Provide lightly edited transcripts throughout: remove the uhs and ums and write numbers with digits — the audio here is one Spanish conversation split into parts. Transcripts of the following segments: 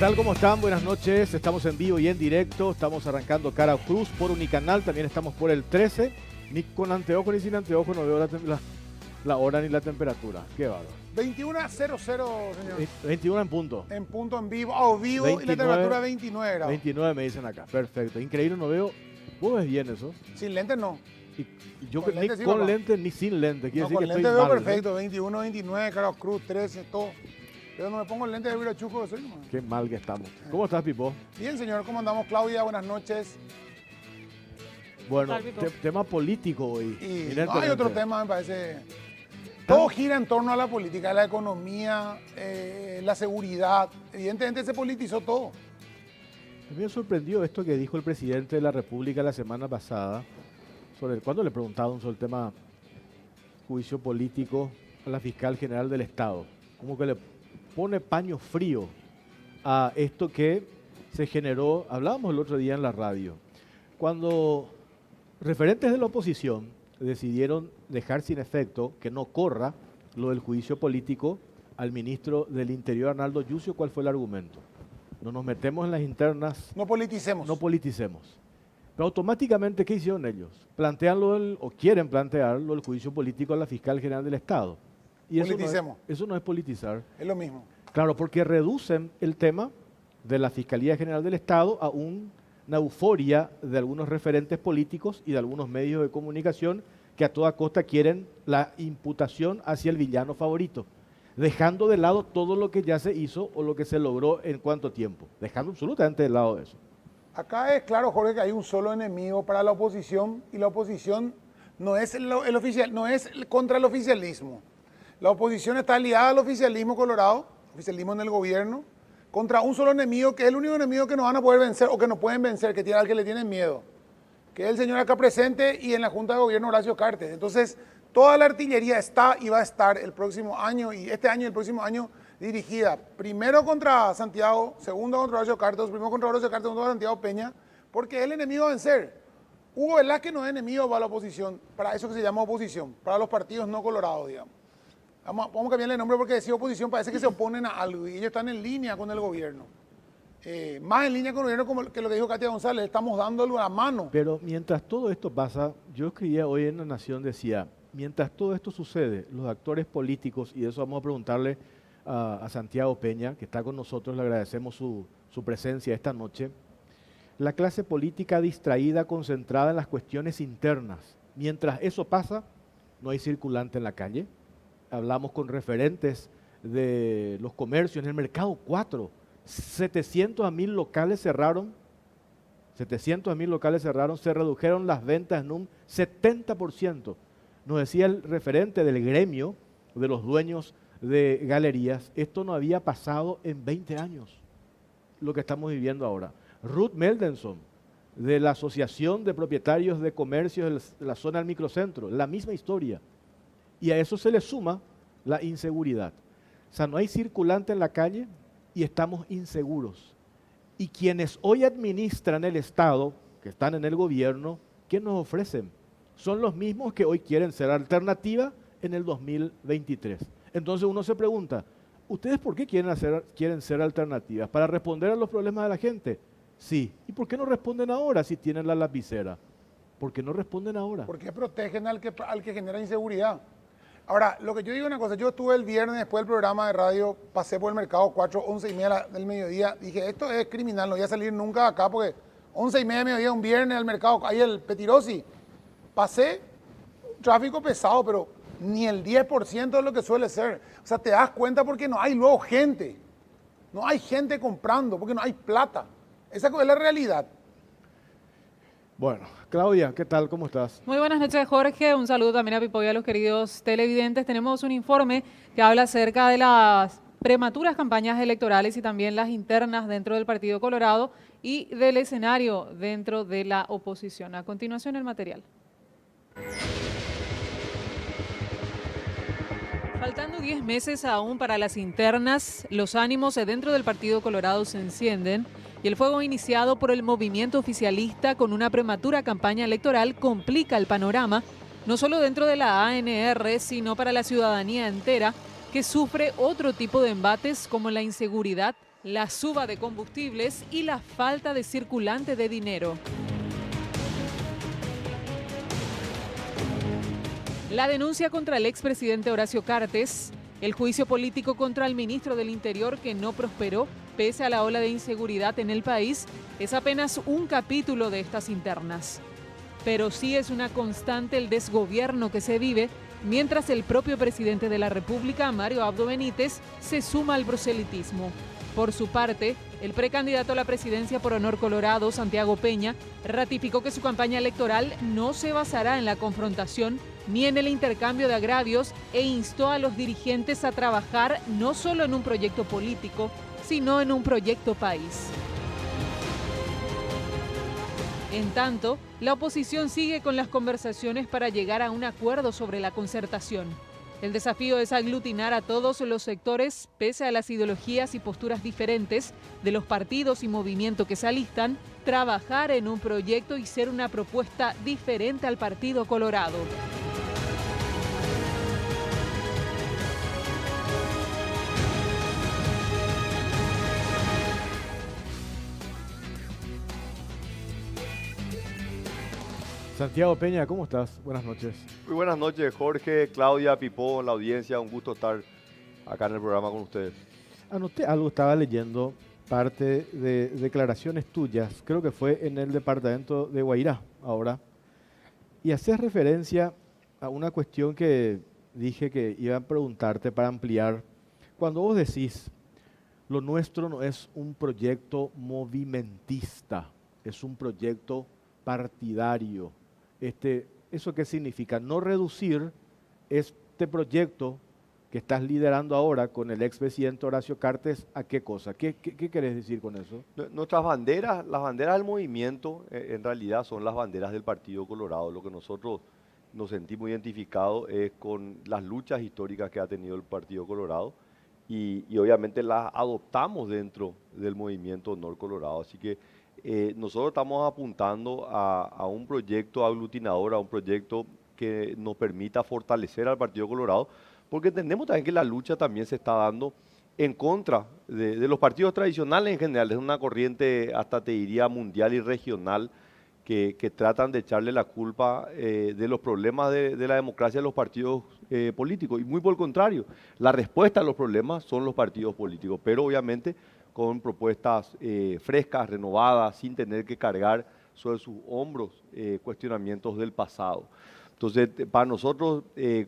tal? ¿Cómo están? Buenas noches. Estamos en vivo y en directo. Estamos arrancando Cara Cruz por Unicanal. También estamos por el 13. Ni con anteojo ni sin anteojo no veo la hora ni la temperatura. Qué bárbaro. 21:00, señor. 21 en punto. En punto, en vivo, a vivo 29, y la temperatura 29 grados. 29 me dicen acá. Perfecto. Increíble, no veo. ¿Vos ves bien eso? Sin lentes no. Y yo Con ni lentes sí, con papá. lentes ni sin lentes. Quiere No, decir con que lentes estoy veo mal, ¿no? perfecto. 21, 29, Cara Cruz, 13, todo. Pero no me pongo el lente de virachuco que soy, nomás. Qué mal que estamos. ¿Cómo estás, Pipo? Bien, señor, ¿cómo andamos? Claudia, buenas noches. Bueno, Tal, Pipo. tema político hoy. Y no hay evidentemente. otro tema, me parece. Todo gira en torno a la política, la economía, la seguridad. Evidentemente se politizó todo. A mí me sorprendió esto que dijo el presidente de la República la semana pasada, cuando le preguntaron sobre el tema juicio político a la fiscal general del Estado. Como que le pone paño frío a esto que se generó, hablábamos el otro día en la radio, cuando referentes de la oposición decidieron dejar sin efecto que no corra lo del juicio político al ministro del Interior, Arnaldo Yucio. ¿Cuál fue el argumento? No nos metemos en las internas, No politicemos. no politicemos. Pero automáticamente, ¿qué hicieron ellos? O quieren plantearlo el juicio político a la fiscal general del Estado. Y Politicemos. Eso no es politizar. Es lo mismo. Claro, porque reducen el tema de la Fiscalía General del Estado a una euforia de algunos referentes políticos y de algunos medios de comunicación que a toda costa quieren la imputación hacia el villano favorito, dejando de lado todo lo que ya se hizo o lo que se logró en cuánto tiempo, dejando absolutamente de lado eso. Acá es claro, Jorge, que hay un solo enemigo para la oposición y la oposición no es contra el oficialismo. La oposición está aliada al oficialismo colorado, oficialismo en el gobierno, contra un solo enemigo que es el único enemigo que no van a poder vencer o que no pueden vencer, al que le tienen miedo, que es el señor acá presente y en la Junta de Gobierno Horacio Cartes. Entonces, toda la artillería está y va a estar el próximo año y este año y el próximo año dirigida primero contra Santiago, segundo contra Horacio Cartes, primero contra Horacio Cartes, segundo contra Santiago Peña, porque es el enemigo a vencer. Hugo Velázquez no es enemigo para la oposición, para eso que se llama oposición, para los partidos no colorados, digamos. Vamos a cambiarle el nombre porque decir oposición parece que se oponen a algo y ellos están en línea con el gobierno. Más en línea con el gobierno que lo que dijo Katia González, estamos dándole la mano. Pero mientras todo esto pasa, yo escribía hoy en La Nación, decía, mientras todo esto sucede, los actores políticos, y de eso vamos a preguntarle a Santiago Peña, que está con nosotros, le agradecemos su presencia esta noche, la clase política distraída, concentrada en las cuestiones internas. Mientras eso pasa, no hay circulante en la calle. Hablamos con referentes de los comercios en el mercado 4. 700 a 1000 locales cerraron. 700 a 1000 locales cerraron. Se redujeron las ventas en un 70%. Nos decía el referente del gremio de los dueños de galerías, esto no había pasado en 20 años, lo que estamos viviendo ahora. Ruth Meldenson, de la Asociación de Propietarios de Comercios de la zona del microcentro, la misma historia. Y a eso se le suma la inseguridad. O sea, no hay circulante en la calle y estamos inseguros. Y quienes hoy administran el Estado, que están en el gobierno, ¿qué nos ofrecen? Son los mismos que hoy quieren ser alternativa en el 2023. Entonces uno se pregunta, ¿ustedes por qué quieren ser alternativas? ¿Para responder a los problemas de la gente? Sí. ¿Y por qué no responden ahora si tienen la lapicera? ¿Por qué no responden ahora? Porque protegen al que genera inseguridad. Ahora, lo que yo digo es una cosa, yo estuve el viernes después del programa de radio, pasé por el mercado 4, 11:30 del mediodía, dije, esto es criminal, no voy a salir nunca de acá porque 11:30 del mediodía, un viernes al mercado, ahí el Petirosi, pasé, tráfico pesado, pero ni el 10% de lo que suele ser. O sea, te das cuenta porque no hay luego gente, no hay gente comprando, porque no hay plata. Esa es la realidad. Bueno, Claudia, ¿qué tal? ¿Cómo estás? Muy buenas noches, Jorge. Un saludo también a Pipo y a los queridos televidentes. Tenemos un informe que habla acerca de las prematuras campañas electorales y también las internas dentro del Partido Colorado y del escenario dentro de la oposición. A continuación, el material. Faltando 10 meses aún para las internas, los ánimos dentro del Partido Colorado se encienden y el fuego iniciado por el movimiento oficialista con una prematura campaña electoral complica el panorama, no solo dentro de la ANR, sino para la ciudadanía entera, que sufre otro tipo de embates como la inseguridad la suba de combustibles y la falta de circulante de dinero. La denuncia contra el expresidente Horacio Cartes, el juicio político contra el ministro del Interior que no prosperó pese a la ola de inseguridad en el país, es apenas un capítulo de estas internas. Pero sí es una constante el desgobierno que se vive mientras el propio presidente de la República, Mario Abdo Benítez, se suma al proselitismo. Por su parte, el precandidato a la presidencia por Honor Colorado, Santiago Peña, ratificó que su campaña electoral no se basará en la confrontación ni en el intercambio de agravios e instó a los dirigentes a trabajar no solo en un proyecto político, sino en un proyecto país. En tanto, la oposición sigue con las conversaciones para llegar a un acuerdo sobre la concertación. El desafío es aglutinar a todos los sectores, pese a las ideologías y posturas diferentes de los partidos y movimientos que se alistan, trabajar en un proyecto y ser una propuesta diferente al Partido Colorado. Santiago Peña, ¿cómo estás? Buenas noches. Muy buenas noches, Jorge, Claudia, Pipo, la audiencia. Un gusto estar acá en el programa con ustedes. Anoté algo, estaba leyendo parte de declaraciones tuyas, creo que fue en el departamento de Guairá ahora, y haces referencia a una cuestión que dije que iba a preguntarte para ampliar. Cuando vos decís, lo nuestro no es un proyecto movimentista, es un proyecto partidario. ¿Eso qué significa? No reducir este proyecto que estás liderando ahora con el expresidente Horacio Cartes, ¿a qué cosa? ¿Qué querés decir con eso? Nuestras banderas, las banderas del movimiento, en realidad son las banderas del Partido Colorado. Lo que nosotros nos sentimos identificados es con las luchas históricas que ha tenido el Partido Colorado y obviamente las adoptamos dentro del movimiento Honor Colorado. Así que nosotros estamos apuntando a un proyecto aglutinador, a un proyecto que nos permita fortalecer al Partido Colorado, porque entendemos también que la lucha también se está dando en contra de los partidos tradicionales en general. Es una corriente, hasta te diría, mundial y regional, que tratan de echarle la culpa de los problemas de la democracia a los partidos políticos. Y muy por el contrario, la respuesta a los problemas son los partidos políticos, pero obviamente con propuestas frescas, renovadas, sin tener que cargar sobre sus hombros cuestionamientos del pasado. Entonces, para nosotros,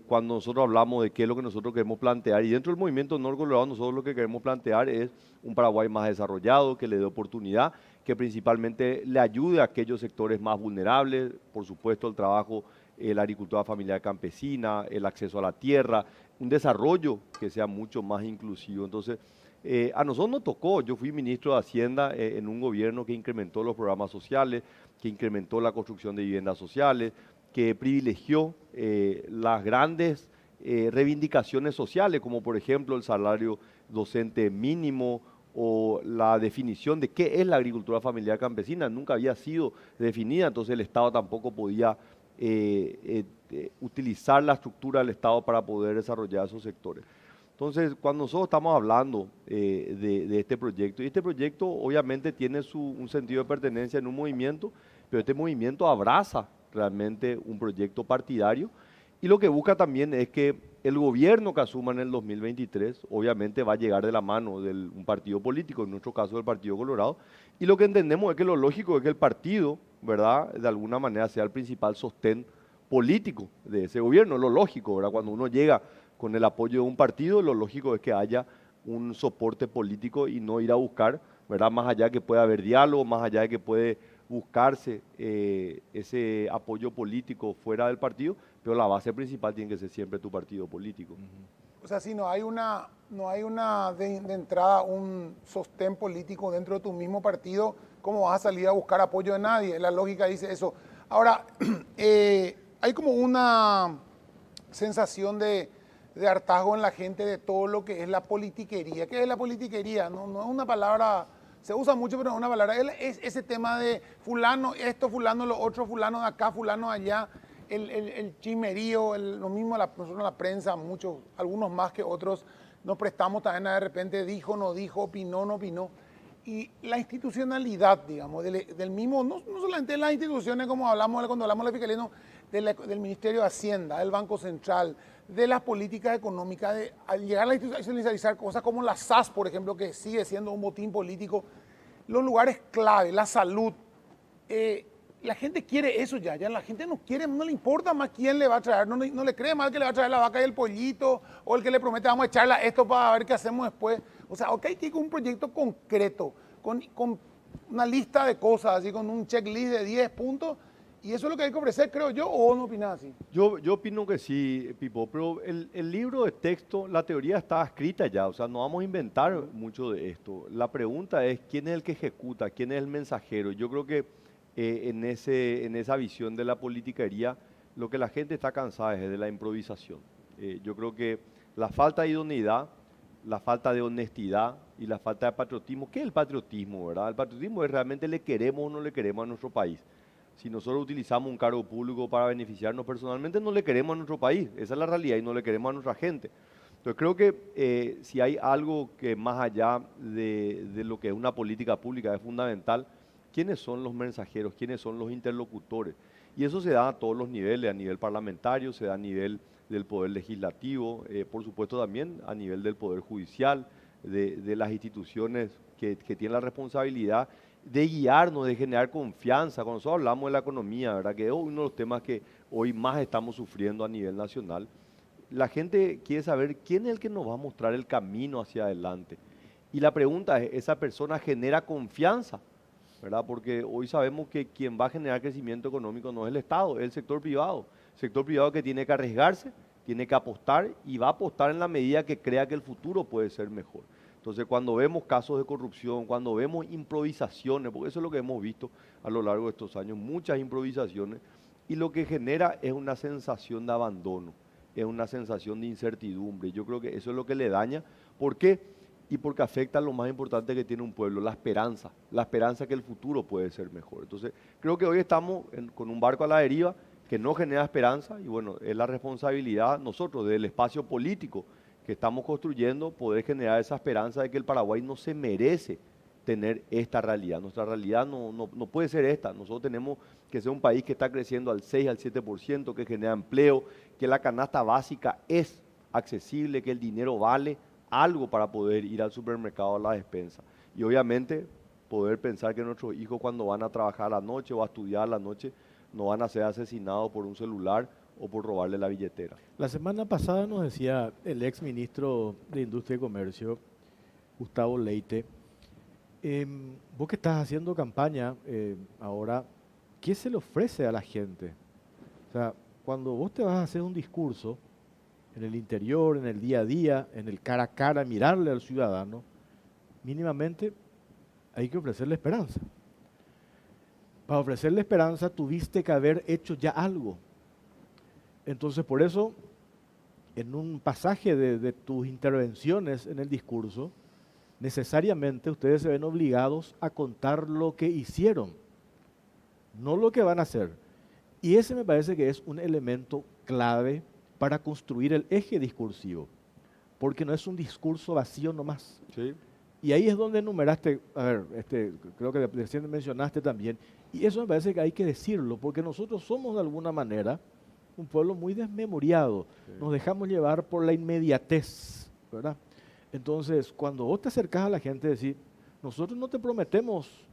cuando nosotros hablamos de qué es lo que nosotros queremos plantear, y dentro del movimiento Honor Colorado, nosotros lo que queremos plantear es un Paraguay más desarrollado, que le dé oportunidad, que principalmente le ayude a aquellos sectores más vulnerables, por supuesto el trabajo, la agricultura familiar campesina, el acceso a la tierra, un desarrollo que sea mucho más inclusivo. Entonces, a nosotros nos tocó, yo fui ministro de Hacienda en un gobierno que incrementó los programas sociales, que incrementó la construcción de viviendas sociales, que privilegió las grandes reivindicaciones sociales, como por ejemplo el salario docente mínimo o la definición de qué es la agricultura familiar campesina. Nunca había sido definida, entonces el Estado tampoco podía utilizar la estructura del Estado para poder desarrollar esos sectores. Entonces, cuando nosotros estamos hablando de este proyecto, y este proyecto obviamente tiene un sentido de pertenencia en un movimiento, pero este movimiento abraza realmente un proyecto partidario y lo que busca también es que el gobierno que asuma en el 2023 obviamente va a llegar de la mano de un partido político, en nuestro caso del Partido Colorado, y lo que entendemos es que lo lógico es que el partido, ¿verdad?, de alguna manera sea el principal sostén político de ese gobierno, lo lógico, ¿verdad?, cuando uno llega con el apoyo de un partido, lo lógico es que haya un soporte político y no ir a buscar, ¿verdad?, más allá de que pueda haber diálogo, más allá de que puede buscarse ese apoyo político fuera del partido, pero la base principal tiene que ser siempre tu partido político. O sea, si no hay de entrada un sostén político dentro de tu mismo partido, ¿cómo vas a salir a buscar apoyo de nadie? La lógica dice eso. Ahora, hay como una sensación de hartazgo en la gente de todo lo que es la politiquería. ¿Qué es la politiquería? No es una palabra, se usa mucho, pero no es una palabra. Es ese tema de fulano esto, fulano lo otro, fulano de acá, fulano allá, el chismerío, lo mismo nosotros en la prensa, muchos, algunos más que otros, nos prestamos también a de repente dijo, no dijo, opinó, no opinó. Y la institucionalidad, digamos, del mismo, no solamente de las instituciones como hablamos cuando hablamos de la fiscalía, no, del Ministerio de Hacienda, del Banco Central, de las políticas económicas, al llegar a la institucionalizar cosas como la SAS, por ejemplo, que sigue siendo un botín político, los lugares clave, la salud. La gente quiere eso ya la gente no quiere, no le importa más quién le va a traer, no le cree más que le va a traer la vaca y el pollito, o el que le promete vamos a echarle esto para ver qué hacemos después. O sea, ok, que con un proyecto concreto, con una lista de cosas, así con un checklist de 10 puntos, y eso es lo que hay que ofrecer, creo yo, o no opinas así. Yo opino que sí, Pipo, pero el libro de texto, la teoría está escrita ya, o sea, no vamos a inventar mucho de esto. La pregunta es quién es el que ejecuta, quién es el mensajero. Yo creo que en esa visión de la politiquería, lo que la gente está cansada es de la improvisación. Yo creo que la falta de idoneidad, la falta de honestidad y la falta de patriotismo. ¿Qué es el patriotismo, verdad? El patriotismo es realmente le queremos o no le queremos a nuestro país. Si nosotros utilizamos un cargo público para beneficiarnos personalmente, no le queremos a nuestro país. Esa es la realidad y no le queremos a nuestra gente. Entonces creo que si hay algo que más allá de lo que es una política pública es fundamental, ¿quiénes son los mensajeros? ¿Quiénes son los interlocutores? Y eso se da a todos los niveles, a nivel parlamentario, se da a nivel del Poder Legislativo, por supuesto también a nivel del Poder Judicial, de las instituciones que tienen la responsabilidad de guiarnos, de generar confianza. Cuando nosotros hablamos de la economía, ¿verdad? Que es uno de los temas que hoy más estamos sufriendo a nivel nacional, la gente quiere saber quién es el que nos va a mostrar el camino hacia adelante. Y la pregunta es, ¿esa persona genera confianza? ¿Verdad? Porque hoy sabemos que quien va a generar crecimiento económico no es el Estado, es el sector privado. Sector privado que tiene que arriesgarse, tiene que apostar y va a apostar en la medida que crea que el futuro puede ser mejor. Entonces, cuando vemos casos de corrupción, cuando vemos improvisaciones, porque eso es lo que hemos visto a lo largo de estos años, muchas improvisaciones, y lo que genera es una sensación de abandono, es una sensación de incertidumbre. Yo creo que eso es lo que le daña. ¿Por qué? Y porque afecta a lo más importante que tiene un pueblo, la esperanza que el futuro puede ser mejor. Entonces, creo que hoy estamos con un barco a la deriva que no genera esperanza y bueno, es la responsabilidad nosotros del espacio político que estamos construyendo poder generar esa esperanza de que el Paraguay no se merece tener esta realidad. Nuestra realidad no puede ser esta. Nosotros tenemos que ser un país que está creciendo al 6, al 7%, que genera empleo, que la canasta básica es accesible, que el dinero vale algo para poder ir al supermercado a la despensa. Y obviamente poder pensar que nuestros hijos cuando van a trabajar a la noche o a estudiar a la noche no van a ser asesinados por un celular o por robarle la billetera. La semana pasada nos decía el ex ministro de Industria y Comercio, Gustavo Leite, vos que estás haciendo campaña ahora, ¿qué se le ofrece a la gente? O sea, cuando vos te vas a hacer un discurso en el interior, en el día a día, en el cara a cara, mirarle al ciudadano, mínimamente hay que ofrecerle esperanza. Para ofrecerle esperanza tuviste que haber hecho ya algo. Entonces, por eso, en un pasaje de tus intervenciones en el discurso, necesariamente ustedes se ven obligados a contar lo que hicieron, no lo que van a hacer. Y ese me parece que es un elemento clave para construir el eje discursivo, porque no es un discurso vacío nomás. ¿Sí? Y ahí es donde enumeraste, a ver, creo que recién mencionaste también, y eso me parece que hay que decirlo, porque nosotros somos de alguna manera un pueblo muy desmemoriado, nos dejamos llevar por la inmediatez, ¿verdad? Entonces, cuando vos te acercás a la gente, decís, nosotros no te prometemos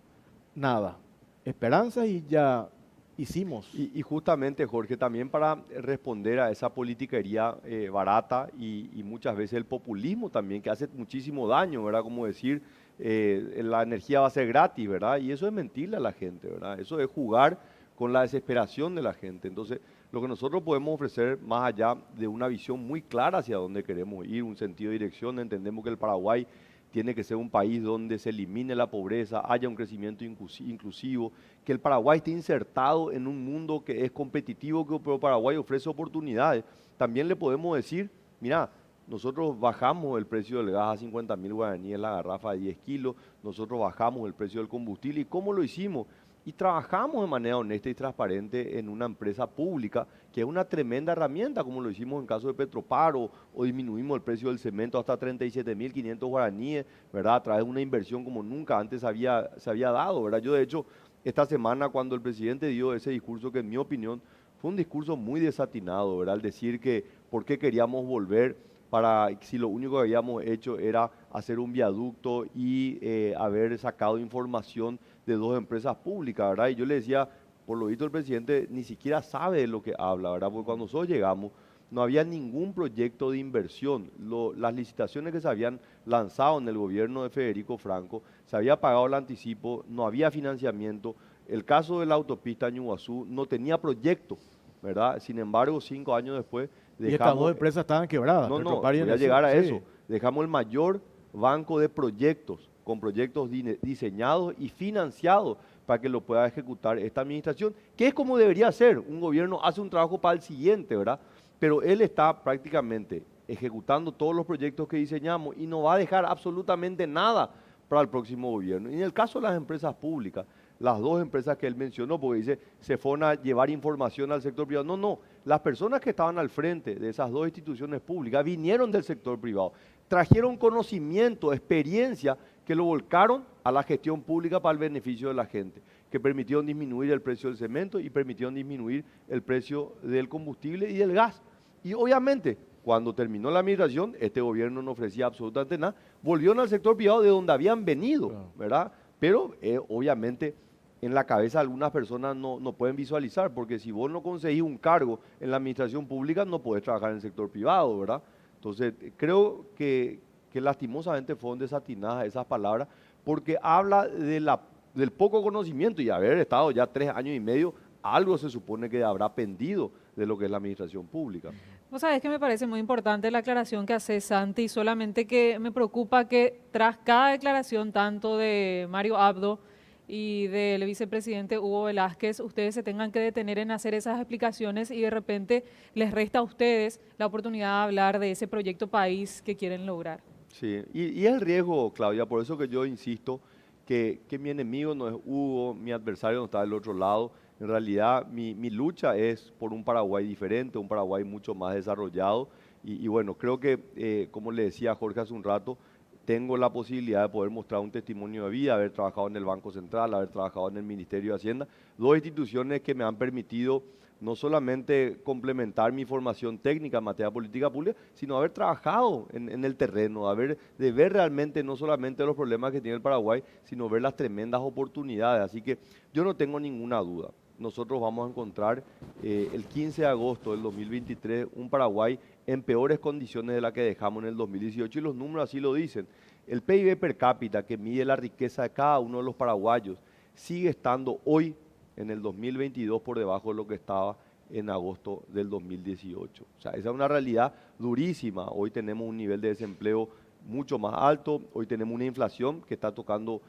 nada, esperanza y ya hicimos. Y justamente, Jorge, también para responder a esa politiquería barata y muchas veces el populismo también, que hace muchísimo daño, ¿verdad? Como decir, la energía va a ser gratis, ¿verdad? Y eso es mentirle a la gente, ¿verdad? Eso es jugar con la desesperación de la gente. Entonces, lo que nosotros podemos ofrecer, más allá de una visión muy clara hacia dónde queremos ir, un sentido de dirección, entendemos que el Paraguay tiene que ser un país donde se elimine la pobreza, haya un crecimiento inclusivo, que el Paraguay esté insertado en un mundo que es competitivo, que el Paraguay ofrece oportunidades. También le podemos decir, mira, nosotros bajamos el precio del gas a 50.000 guaraníes la garrafa de 10 kilos, nosotros bajamos el precio del combustible. ¿Y cómo lo hicimos? y trabajamos de manera honesta y transparente en una empresa pública, que es una tremenda herramienta, como lo hicimos en caso de Petroparo, o disminuimos el precio del cemento hasta 37.500 guaraníes, ¿verdad? A través de una inversión como nunca antes se había dado, ¿verdad? Yo, de hecho, esta semana, cuando el presidente dio ese discurso, que en mi opinión fue un discurso muy desatinado, ¿verdad? Al decir que por qué queríamos volver para, si lo único que habíamos hecho era hacer un viaducto y haber sacado información de dos empresas públicas, ¿verdad? Y yo le decía, por lo visto el presidente ni siquiera sabe de lo que habla, ¿verdad? Porque cuando nosotros llegamos no había ningún proyecto de inversión. Las licitaciones que se habían lanzado en el gobierno de Federico Franco, se había pagado el anticipo, no había financiamiento. El caso de la autopista Ñuguazú no tenía proyecto, ¿verdad? Sin embargo, 5 años después Y estas dos empresas estaban quebradas. No, Petropar y voy a Enesil, llegar a sí. eso. Dejamos el mayor banco de proyectos, con proyectos diseñados y financiados para que lo pueda ejecutar esta administración, que es como debería ser. Un gobierno hace un trabajo para el siguiente, ¿verdad? Pero él está prácticamente ejecutando todos los proyectos que diseñamos y no va a dejar absolutamente nada para el próximo gobierno. Y en el caso de las empresas públicas, las dos empresas que él mencionó, porque dice, se fueron a llevar información al sector privado. No, no, las personas que estaban al frente de esas dos instituciones públicas vinieron del sector privado, trajeron conocimiento, experiencia, que lo volcaron a la gestión pública para el beneficio de la gente, que permitieron disminuir el precio del cemento y permitieron disminuir el precio del combustible y del gas. Y obviamente, cuando terminó la administración, este gobierno no ofrecía absolutamente nada, volvieron al sector privado de donde habían venido, Claro. ¿verdad? Pero obviamente en la cabeza algunas personas no pueden visualizar, porque si vos no conseguís un cargo en la administración pública, no podés trabajar en el sector privado, ¿verdad? Entonces, creo que lastimosamente fueron desatinadas esas palabras, porque habla del poco conocimiento, y haber estado ya 3 años y medio, algo se supone que habrá pendido de lo que es la administración pública. Vos sabés que me parece muy importante la aclaración que hace Santi, solamente que me preocupa que tras cada declaración, tanto de Mario Abdo y del vicepresidente Hugo Velázquez, ustedes se tengan que detener en hacer esas explicaciones y de repente les resta a ustedes la oportunidad de hablar de ese proyecto país que quieren lograr. Sí, y es el riesgo, Claudia, por eso que yo insisto que mi enemigo no es Hugo, mi adversario no está del otro lado. En realidad, mi lucha es por un Paraguay diferente, un Paraguay mucho más desarrollado. Y bueno, creo que, como le decía a Jorge hace un rato, tengo la posibilidad de poder mostrar un testimonio de vida, haber trabajado en el Banco Central, haber trabajado en el Ministerio de Hacienda, dos instituciones que me han permitido no solamente complementar mi formación técnica en materia de política pública, sino haber trabajado en el terreno, de ver realmente no solamente los problemas que tiene el Paraguay, sino ver las tremendas oportunidades. Así que yo no tengo ninguna duda. Nosotros vamos a encontrar el 15 de agosto del 2023 un Paraguay en peores condiciones de las que dejamos en el 2018, y los números así lo dicen. El PIB per cápita, que mide la riqueza de cada uno de los paraguayos, sigue estando hoy en el 2022 por debajo de lo que estaba en agosto del 2018. O sea, esa es una realidad durísima. Hoy tenemos un nivel de desempleo mucho más alto, hoy tenemos una inflación que está tocando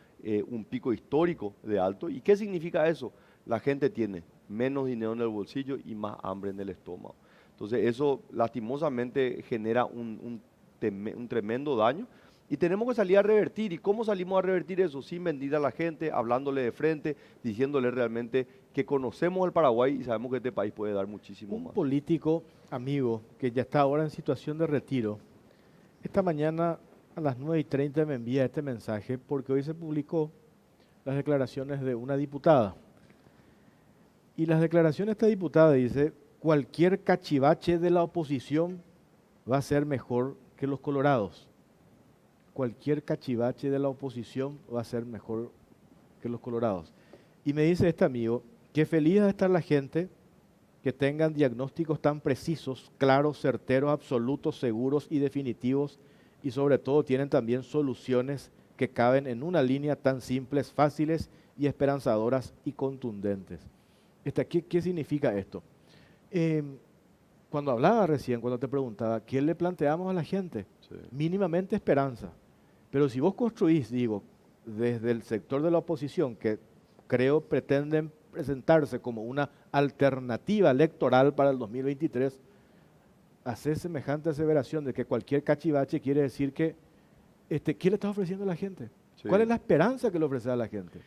un pico histórico de alto. ¿Y qué significa eso? La gente tiene menos dinero en el bolsillo y más hambre en el estómago. Entonces eso lastimosamente genera un tremendo daño. Y tenemos que salir a revertir. ¿Y cómo salimos a revertir eso? Sin mentir a la gente, hablándole de frente, diciéndole realmente que conocemos el Paraguay y sabemos que este país puede dar muchísimo Un más. político amigo que ya está ahora en situación de retiro, esta mañana a las 9:30 me envía este mensaje porque hoy se publicó las declaraciones de una diputada. Y las declaraciones de esta diputada dice, cualquier cachivache de la oposición va a ser mejor que los colorados. Cualquier cachivache de la oposición va a ser mejor que los colorados. Y me dice este amigo que feliz de estar la gente que tengan diagnósticos tan precisos, claros, certeros, absolutos, seguros y definitivos, y sobre todo tienen también soluciones que caben en una línea tan simples, fáciles y esperanzadoras y contundentes. ¿Qué significa esto? Cuando hablaba recién, cuando te preguntaba, ¿qué le planteamos a la gente? Sí. Mínimamente esperanza. Pero si vos construís, digo, desde el sector de la oposición, que creo pretenden presentarse como una alternativa electoral para el 2023, hacer semejante aseveración de que cualquier cachivache quiere decir que, ¿qué le estás ofreciendo a la gente? Sí. ¿Cuál es la esperanza que le ofreces a la gente?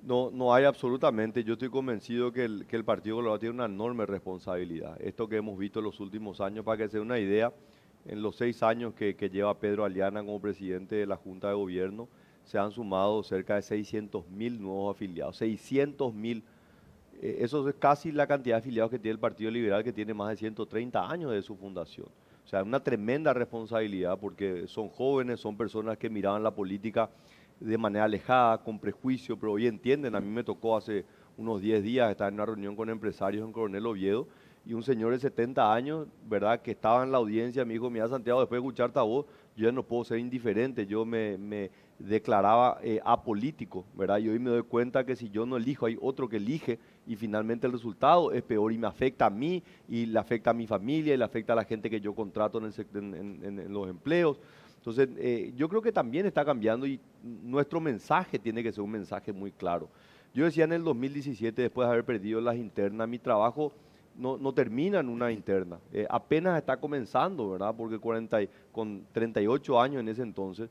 No, no hay absolutamente. Yo estoy convencido que el Partido Colorado tiene una enorme responsabilidad. Esto que hemos visto en los últimos años, para que se dé una idea, en los 6 años que lleva Pedro Aliana como presidente de la Junta de Gobierno, se han sumado cerca de 600.000 nuevos afiliados. 600.000. Eso es casi la cantidad de afiliados que tiene el Partido Liberal, que tiene más de 130 años de su fundación. O sea, es una tremenda responsabilidad porque son jóvenes, son personas que miraban la política de manera alejada, con prejuicio, pero hoy entienden. A mí me tocó hace unos 10 días estar en una reunión con empresarios en Coronel Oviedo y un señor de 70 años, ¿verdad?, que estaba en la audiencia, me dijo: mira, Santiago, después de escucharte a vos, yo ya no puedo ser indiferente, yo me declaraba apolítico, ¿verdad? Y hoy me doy cuenta que si yo no elijo, hay otro que elige y finalmente el resultado es peor y me afecta a mí y le afecta a mi familia y le afecta a la gente que yo contrato en los empleos. Entonces, yo creo que también está cambiando y nuestro mensaje tiene que ser un mensaje muy claro. Yo decía en el 2017, después de haber perdido las internas, mi trabajo no termina en una interna, apenas está comenzando, ¿verdad? Porque con 38 años en ese entonces,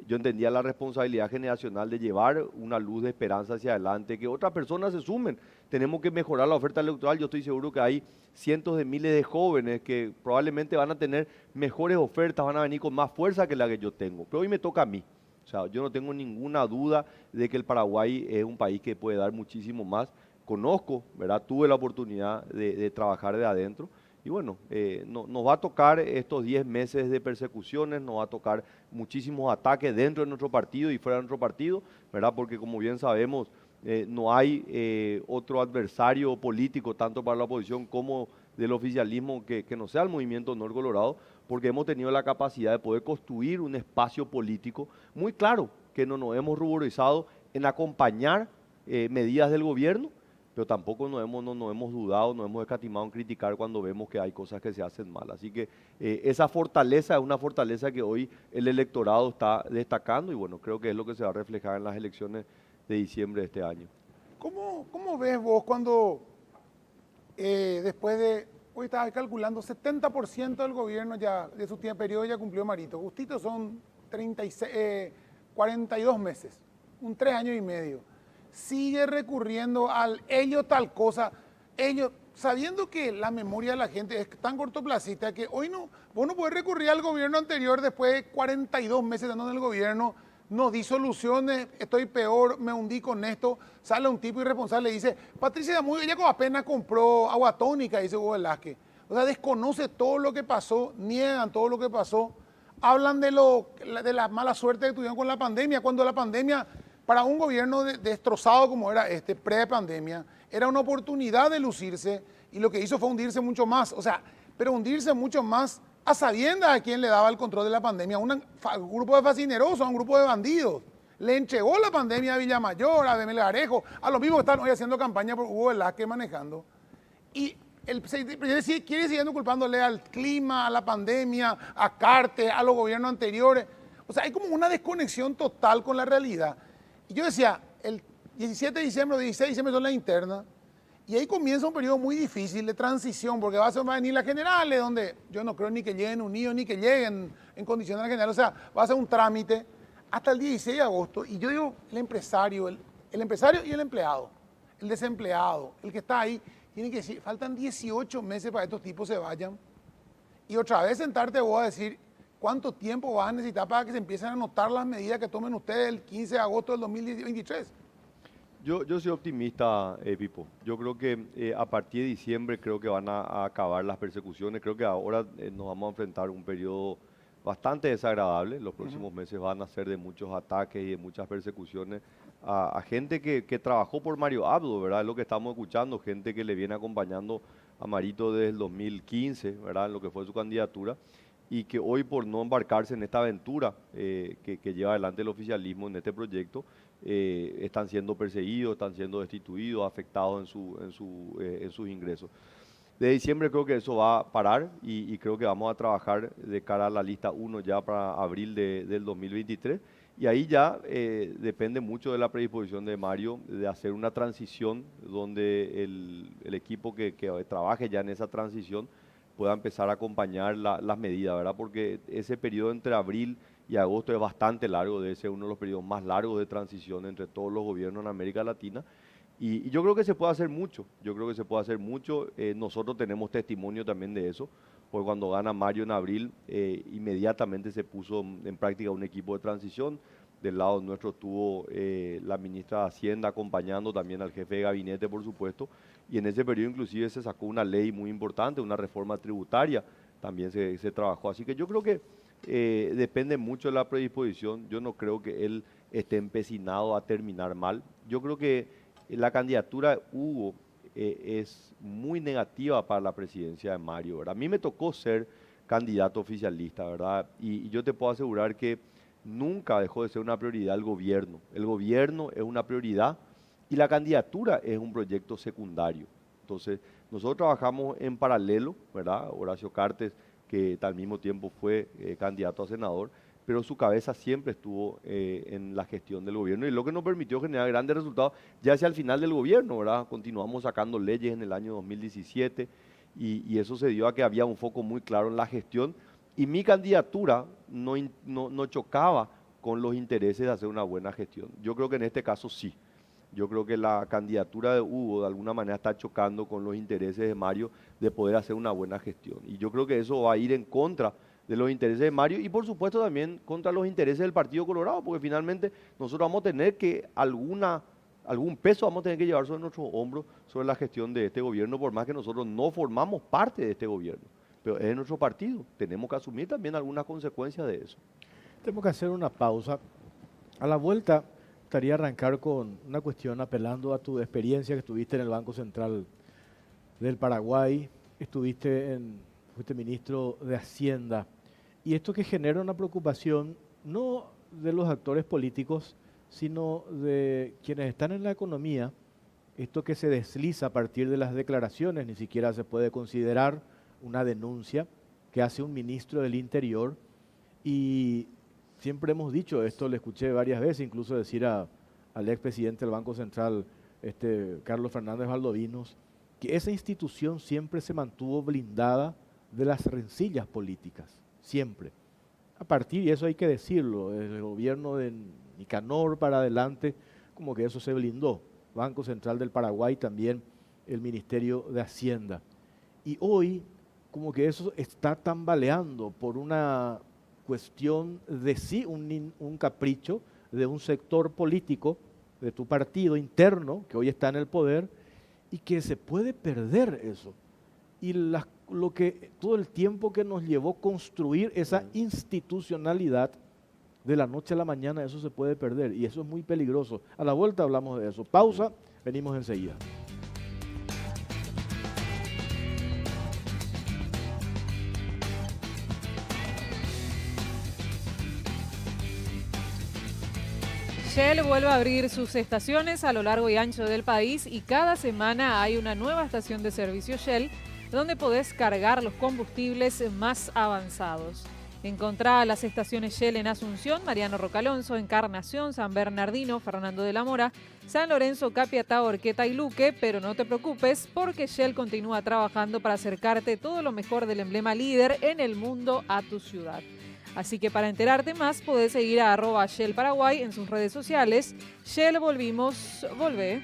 yo entendía la responsabilidad generacional de llevar una luz de esperanza hacia adelante, que otras personas se sumen. Tenemos que mejorar la oferta electoral. Yo estoy seguro que hay cientos de miles de jóvenes que probablemente van a tener mejores ofertas, van a venir con más fuerza que la que yo tengo. Pero hoy me toca a mí. O sea, yo no tengo ninguna duda de que el Paraguay es un país que puede dar muchísimo más. Conozco, ¿verdad? Tuve la oportunidad de trabajar de adentro. Y bueno, nos va a tocar estos 10 meses de persecuciones, nos va a tocar muchísimos ataques dentro de nuestro partido y fuera de nuestro partido, ¿verdad? Porque como bien sabemos, no hay otro adversario político, tanto para la oposición como del oficialismo, que no sea el Movimiento Honor Colorado, porque hemos tenido la capacidad de poder construir un espacio político muy claro, que no nos hemos ruborizado en acompañar medidas del gobierno, pero tampoco no nos hemos dudado, no hemos escatimado en criticar cuando vemos que hay cosas que se hacen mal. Así que esa fortaleza es una fortaleza que hoy el electorado está destacando y bueno, creo que es lo que se va a reflejar en las elecciones de diciembre de este año. ¿Cómo ves vos cuando después de, hoy estaba calculando, 70% del gobierno ya, de su periodo ya cumplió Marito? Justito son 42 meses, 3 años y medio. Sigue recurriendo al ello tal cosa, ello, sabiendo que la memoria de la gente es tan cortoplacista que hoy vos no podés recurrir al gobierno anterior después de 42 meses estando en el gobierno, no di soluciones, estoy peor, me hundí con esto. Sale un tipo irresponsable y dice: Patricia Zamudio, ella apenas compró agua tónica, dice Hugo Velázquez. O sea, desconoce todo lo que pasó, niegan todo lo que pasó, hablan de la mala suerte que tuvieron con la pandemia, cuando la pandemia, para un gobierno destrozado como era este, pre-pandemia, era una oportunidad de lucirse y lo que hizo fue hundirse mucho más. O sea, pero hundirse mucho más a sabiendas a quién le daba el control de la pandemia, a un grupo de fascinerosos, a un grupo de bandidos. Le entregó la pandemia a Villamayor, a Melgarejo, a los mismos que están hoy haciendo campaña por Hugo Velázquez manejando. Y el presidente quiere seguir culpándole al clima, a la pandemia, a Cartes, a los gobiernos anteriores. O sea, hay como una desconexión total con la realidad. Y yo decía, el 17 de diciembre o 16 de diciembre son las internas, y ahí comienza un periodo muy difícil de transición, porque van a venir las generales, donde yo no creo ni que lleguen unidos, ni que lleguen en condiciones generales. O sea, va a ser un trámite hasta el 16 de agosto. Y yo digo, el empresario y el empleado, el desempleado, el que está ahí, tiene que decir: faltan 18 meses para que estos tipos se vayan. Y otra vez sentarte vos a decir cuánto tiempo vas a necesitar para que se empiecen a notar las medidas que tomen ustedes el 15 de agosto del 2023. Yo soy optimista, Pipo. Yo creo que a partir de diciembre creo que van a acabar las persecuciones. Creo que ahora nos vamos a enfrentar a un periodo bastante desagradable. Los próximos meses van a ser de muchos ataques y de muchas persecuciones a gente que trabajó por Mario Abdo, ¿verdad? Es lo que estamos escuchando, gente que le viene acompañando a Marito desde el 2015, ¿verdad? En lo que fue su candidatura y que hoy por no embarcarse en esta aventura que lleva adelante el oficialismo en este proyecto, están siendo perseguidos, están siendo destituidos, afectados en sus ingresos. De diciembre creo que eso va a parar y creo que vamos a trabajar de cara a la lista 1 ya para abril del 2023 y ahí ya depende mucho de la predisposición de Mario de hacer una transición donde el equipo que trabaje ya en esa transición pueda empezar a acompañar las medidas, ¿verdad? Porque ese periodo entre abril y agosto es bastante largo, debe ser uno de los periodos más largos de transición entre todos los gobiernos en América Latina. Y yo creo que se puede hacer mucho, yo creo que se puede hacer mucho. Nosotros tenemos testimonio también de eso, porque cuando gana Mario en abril, inmediatamente se puso en práctica un equipo de transición. Del lado nuestro estuvo la ministra de Hacienda acompañando también al jefe de gabinete, por supuesto, y en ese periodo inclusive se sacó una ley muy importante, una reforma tributaria, también se trabajó. Así que yo creo que depende mucho de la predisposición. Yo no creo que él esté empecinado a terminar mal. Yo creo que la candidatura de Hugo es muy negativa para la presidencia de Mario, ¿verdad? A mí me tocó ser candidato oficialista, ¿verdad? Y yo te puedo asegurar que nunca dejó de ser una prioridad el gobierno. El gobierno es una prioridad y la candidatura es un proyecto secundario. Entonces, nosotros trabajamos en paralelo, ¿verdad? Horacio Cartes, que al mismo tiempo fue candidato a senador, pero su cabeza siempre estuvo en la gestión del gobierno y lo que nos permitió generar grandes resultados ya hacia el final del gobierno, ¿verdad? Continuamos sacando leyes en el año 2017 y eso se dio a que había un foco muy claro en la gestión y mi candidatura no chocaba con los intereses de hacer una buena gestión. Yo creo que en este caso sí. Yo creo que la candidatura de Hugo de alguna manera está chocando con los intereses de Mario de poder hacer una buena gestión. Y yo creo que eso va a ir en contra de los intereses de Mario y por supuesto también contra los intereses del Partido Colorado, porque finalmente nosotros vamos a tener que algún peso vamos a tener que llevar sobre nuestros hombros sobre la gestión de este gobierno, por más que nosotros no formamos parte de este gobierno. Pero es de nuestro partido, tenemos que asumir también algunas consecuencias de eso. Tenemos que hacer una pausa. A la vuelta, gustaría arrancar con una cuestión apelando a tu experiencia que estuviste en el Banco Central del Paraguay, fuiste ministro de Hacienda, y esto que genera una preocupación no de los actores políticos, sino de quienes están en la economía, esto que se desliza a partir de las declaraciones, ni siquiera se puede considerar una denuncia que hace un ministro del Interior, y siempre hemos dicho, esto le escuché varias veces, incluso decir al expresidente del Banco Central, Carlos Fernández Valdovinos, que esa institución siempre se mantuvo blindada de las rencillas políticas, siempre. A partir, y eso hay que decirlo, desde el gobierno de Nicanor para adelante, como que eso se blindó. Banco Central del Paraguay, también el Ministerio de Hacienda. Y hoy, como que eso está tambaleando por una cuestión de sí, un capricho de un sector político de tu partido interno, que hoy está en el poder, y que se puede perder eso. Y todo el tiempo que nos llevó construir esa institucionalidad, de la noche a la mañana eso se puede perder, y eso es muy peligroso. A la vuelta hablamos de eso. Pausa, venimos enseguida. Shell vuelve a abrir sus estaciones a lo largo y ancho del país y cada semana hay una nueva estación de servicio Shell donde podés cargar los combustibles más avanzados. Encontrá las estaciones Shell en Asunción, Mariano Rocalonso, Encarnación, San Bernardino, Fernando de la Mora, San Lorenzo, Capiatá, Horqueta y Luque, pero no te preocupes porque Shell continúa trabajando para acercarte todo lo mejor del emblema líder en el mundo a tu ciudad. Así que para enterarte más podés seguir a @Shell Paraguay en sus redes sociales. Shell, volvé.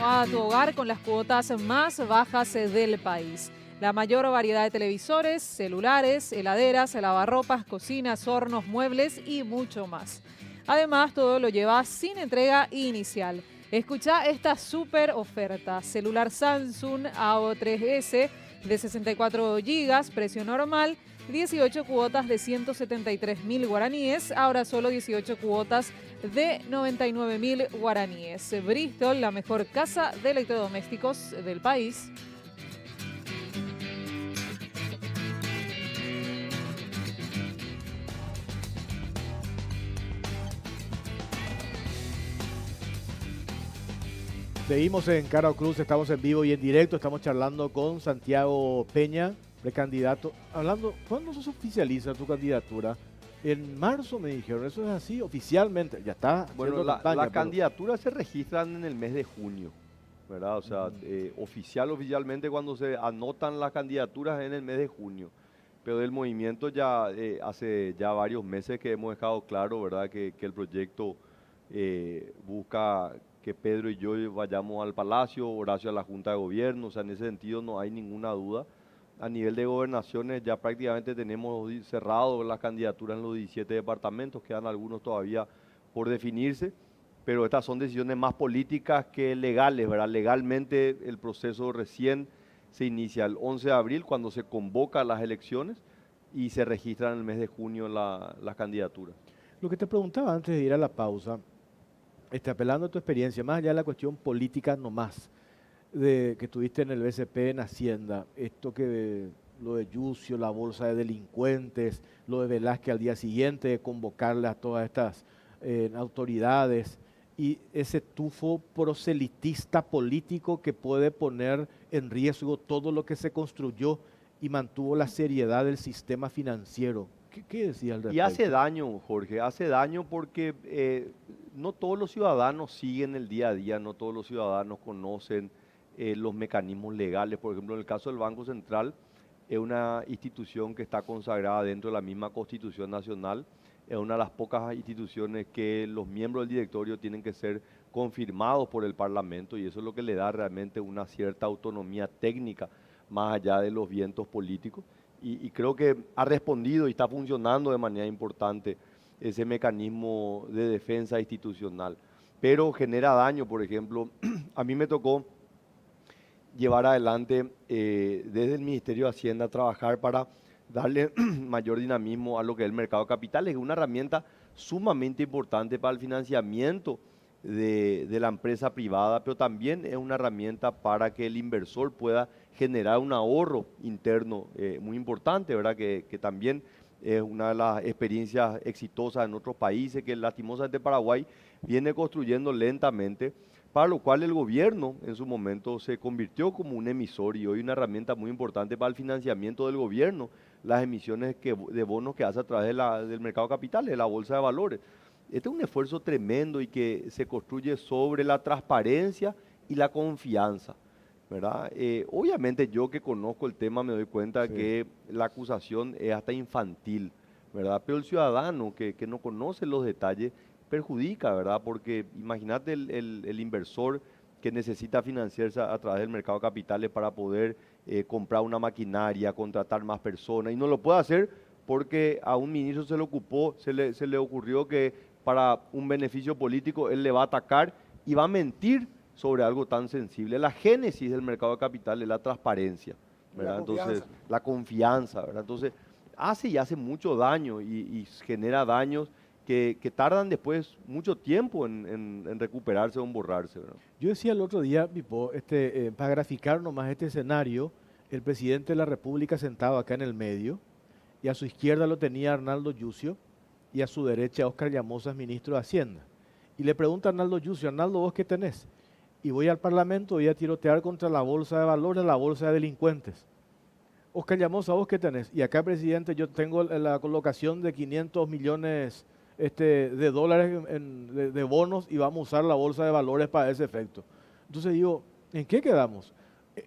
A tu hogar con las cuotas más bajas del país. La mayor variedad de televisores, celulares, heladeras, lavarropas, cocinas, hornos, muebles y mucho más. Además, todo lo llevas sin entrega inicial. Escucha esta súper oferta. Celular Samsung A3S de 64 GB, precio normal, 18 cuotas de 173.000 guaraníes, ahora solo 18 cuotas de 99.000 guaraníes. Bristol, la mejor casa de electrodomésticos del país. Seguimos en Caro Cruz, estamos en vivo y en directo, estamos charlando con Santiago Peña, precandidato. ¿Cuándo se oficializa tu candidatura? En marzo me dijeron, ¿eso es así? Oficialmente, ya está. Bueno, las candidaturas se registran en el mes de junio, ¿verdad? O sea, oficialmente cuando se anotan las candidaturas en el mes de junio. Pero del movimiento ya hace ya varios meses que hemos dejado claro, ¿verdad? Que el proyecto busca que Pedro y yo vayamos al Palacio, Horacio a la Junta de Gobierno, o sea, en ese sentido no hay ninguna duda. A nivel de gobernaciones ya prácticamente tenemos cerrado las candidaturas en los 17 departamentos, quedan algunos todavía por definirse, pero estas son decisiones más políticas que legales, ¿verdad? Legalmente el proceso recién se inicia el 11 de abril cuando se convoca las elecciones y se registran en el mes de junio las candidaturas. Lo que te preguntaba antes de ir a la pausa, apelando a tu experiencia, más allá de la cuestión política nomás, de que estuviste en el BCP, en Hacienda, lo de Yucio, la bolsa de delincuentes, lo de Velázquez al día siguiente, de convocarle a todas estas autoridades, y ese tufo proselitista político que puede poner en riesgo todo lo que se construyó y mantuvo la seriedad del sistema financiero. ¿Qué decía al respecto? Y hace daño, Jorge, hace daño porque no todos los ciudadanos siguen el día a día, no todos los ciudadanos conocen los mecanismos legales. Por ejemplo, en el caso del Banco Central, es una institución que está consagrada dentro de la misma Constitución Nacional, es una de las pocas instituciones que los miembros del directorio tienen que ser confirmados por el Parlamento y eso es lo que le da realmente una cierta autonomía técnica más allá de los vientos políticos. Y creo que ha respondido y está funcionando de manera importante ese mecanismo de defensa institucional. Pero genera daño, por ejemplo, a mí me tocó llevar adelante desde el Ministerio de Hacienda, trabajar para darle mayor dinamismo a lo que es el mercado de capitales, que es una herramienta sumamente importante para el financiamiento de la empresa privada, pero también es una herramienta para que el inversor pueda generar un ahorro interno muy importante, ¿verdad? Que también es una de las experiencias exitosas en otros países que lastimosamente Paraguay viene construyendo lentamente, para lo cual el gobierno en su momento se convirtió como un emisor y hoy una herramienta muy importante para el financiamiento del gobierno, las emisiones de bonos que hace a través del mercado de capitales, de la bolsa de valores. Este es un esfuerzo tremendo y que se construye sobre la transparencia y la confianza, ¿verdad? Obviamente yo que conozco el tema me doy cuenta que la acusación es hasta infantil, ¿verdad? Pero el ciudadano que no conoce los detalles perjudica, ¿verdad? Porque imagínate el inversor que necesita financiarse a través del mercado de capitales para poder comprar una maquinaria, contratar más personas y no lo puede hacer porque a un ministro se le ocurrió que para un beneficio político él le va a atacar y va a mentir sobre algo tan sensible. La génesis del mercado de capitales es la transparencia, ¿verdad? Entonces, la confianza, ¿verdad? Entonces, hace mucho daño y genera daños que tardan después mucho tiempo en recuperarse o en borrarse, ¿verdad? Yo decía el otro día, Pipo, para graficar nomás este escenario, el presidente de la República sentado acá en el medio, y a su izquierda lo tenía Arnaldo Yucio, y a su derecha Óscar Llamosas, ministro de Hacienda. Y le pregunta a Arnaldo Yucio, Arnaldo, ¿vos qué tenés? Y voy al Parlamento, voy a tirotear contra la bolsa de valores, la bolsa de delincuentes. Óscar Llamosa, ¿vos qué tenés? Y acá, presidente, yo tengo la colocación de 500 millones de dólares de bonos y vamos a usar la bolsa de valores para ese efecto. Entonces digo, ¿en qué quedamos?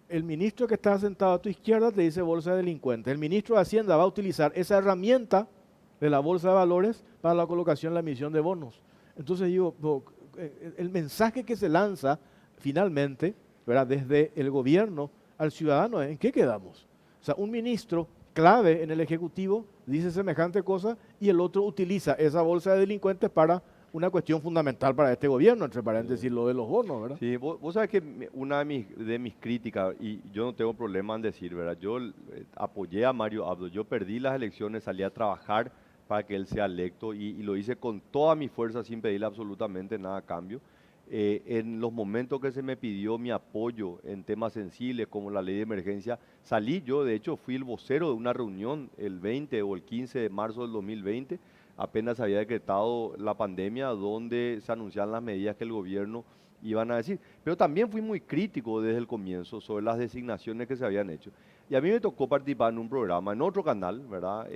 El ministro que está sentado a tu izquierda te dice bolsa de delincuentes. El ministro de Hacienda va a utilizar esa herramienta de la bolsa de valores para la colocación, la emisión de bonos. Entonces digo, el mensaje que se lanza finalmente, ¿verdad?, desde el gobierno al ciudadano, ¿en qué quedamos? O sea, un ministro clave en el Ejecutivo dice semejante cosa y el otro utiliza esa bolsa de delincuentes para una cuestión fundamental para este gobierno, entre paréntesis, lo de los bonos, ¿verdad? Sí, vos sabés que una de mis críticas, y yo no tengo problema en decir, ¿verdad? Yo apoyé a Mario Abdo, yo perdí las elecciones, salí a trabajar para que él sea electo y lo hice con toda mi fuerza sin pedirle absolutamente nada a cambio. En los momentos que se me pidió mi apoyo en temas sensibles como la ley de emergencia, salí yo, de hecho fui el vocero de una reunión el 20 o el 15 de marzo del 2020, apenas había decretado la pandemia, donde se anunciaban las medidas que el gobierno iban a decir. Pero también fui muy crítico desde el comienzo sobre las designaciones que se habían hecho. Y a mí me tocó participar en un programa, en otro canal, ¿verdad?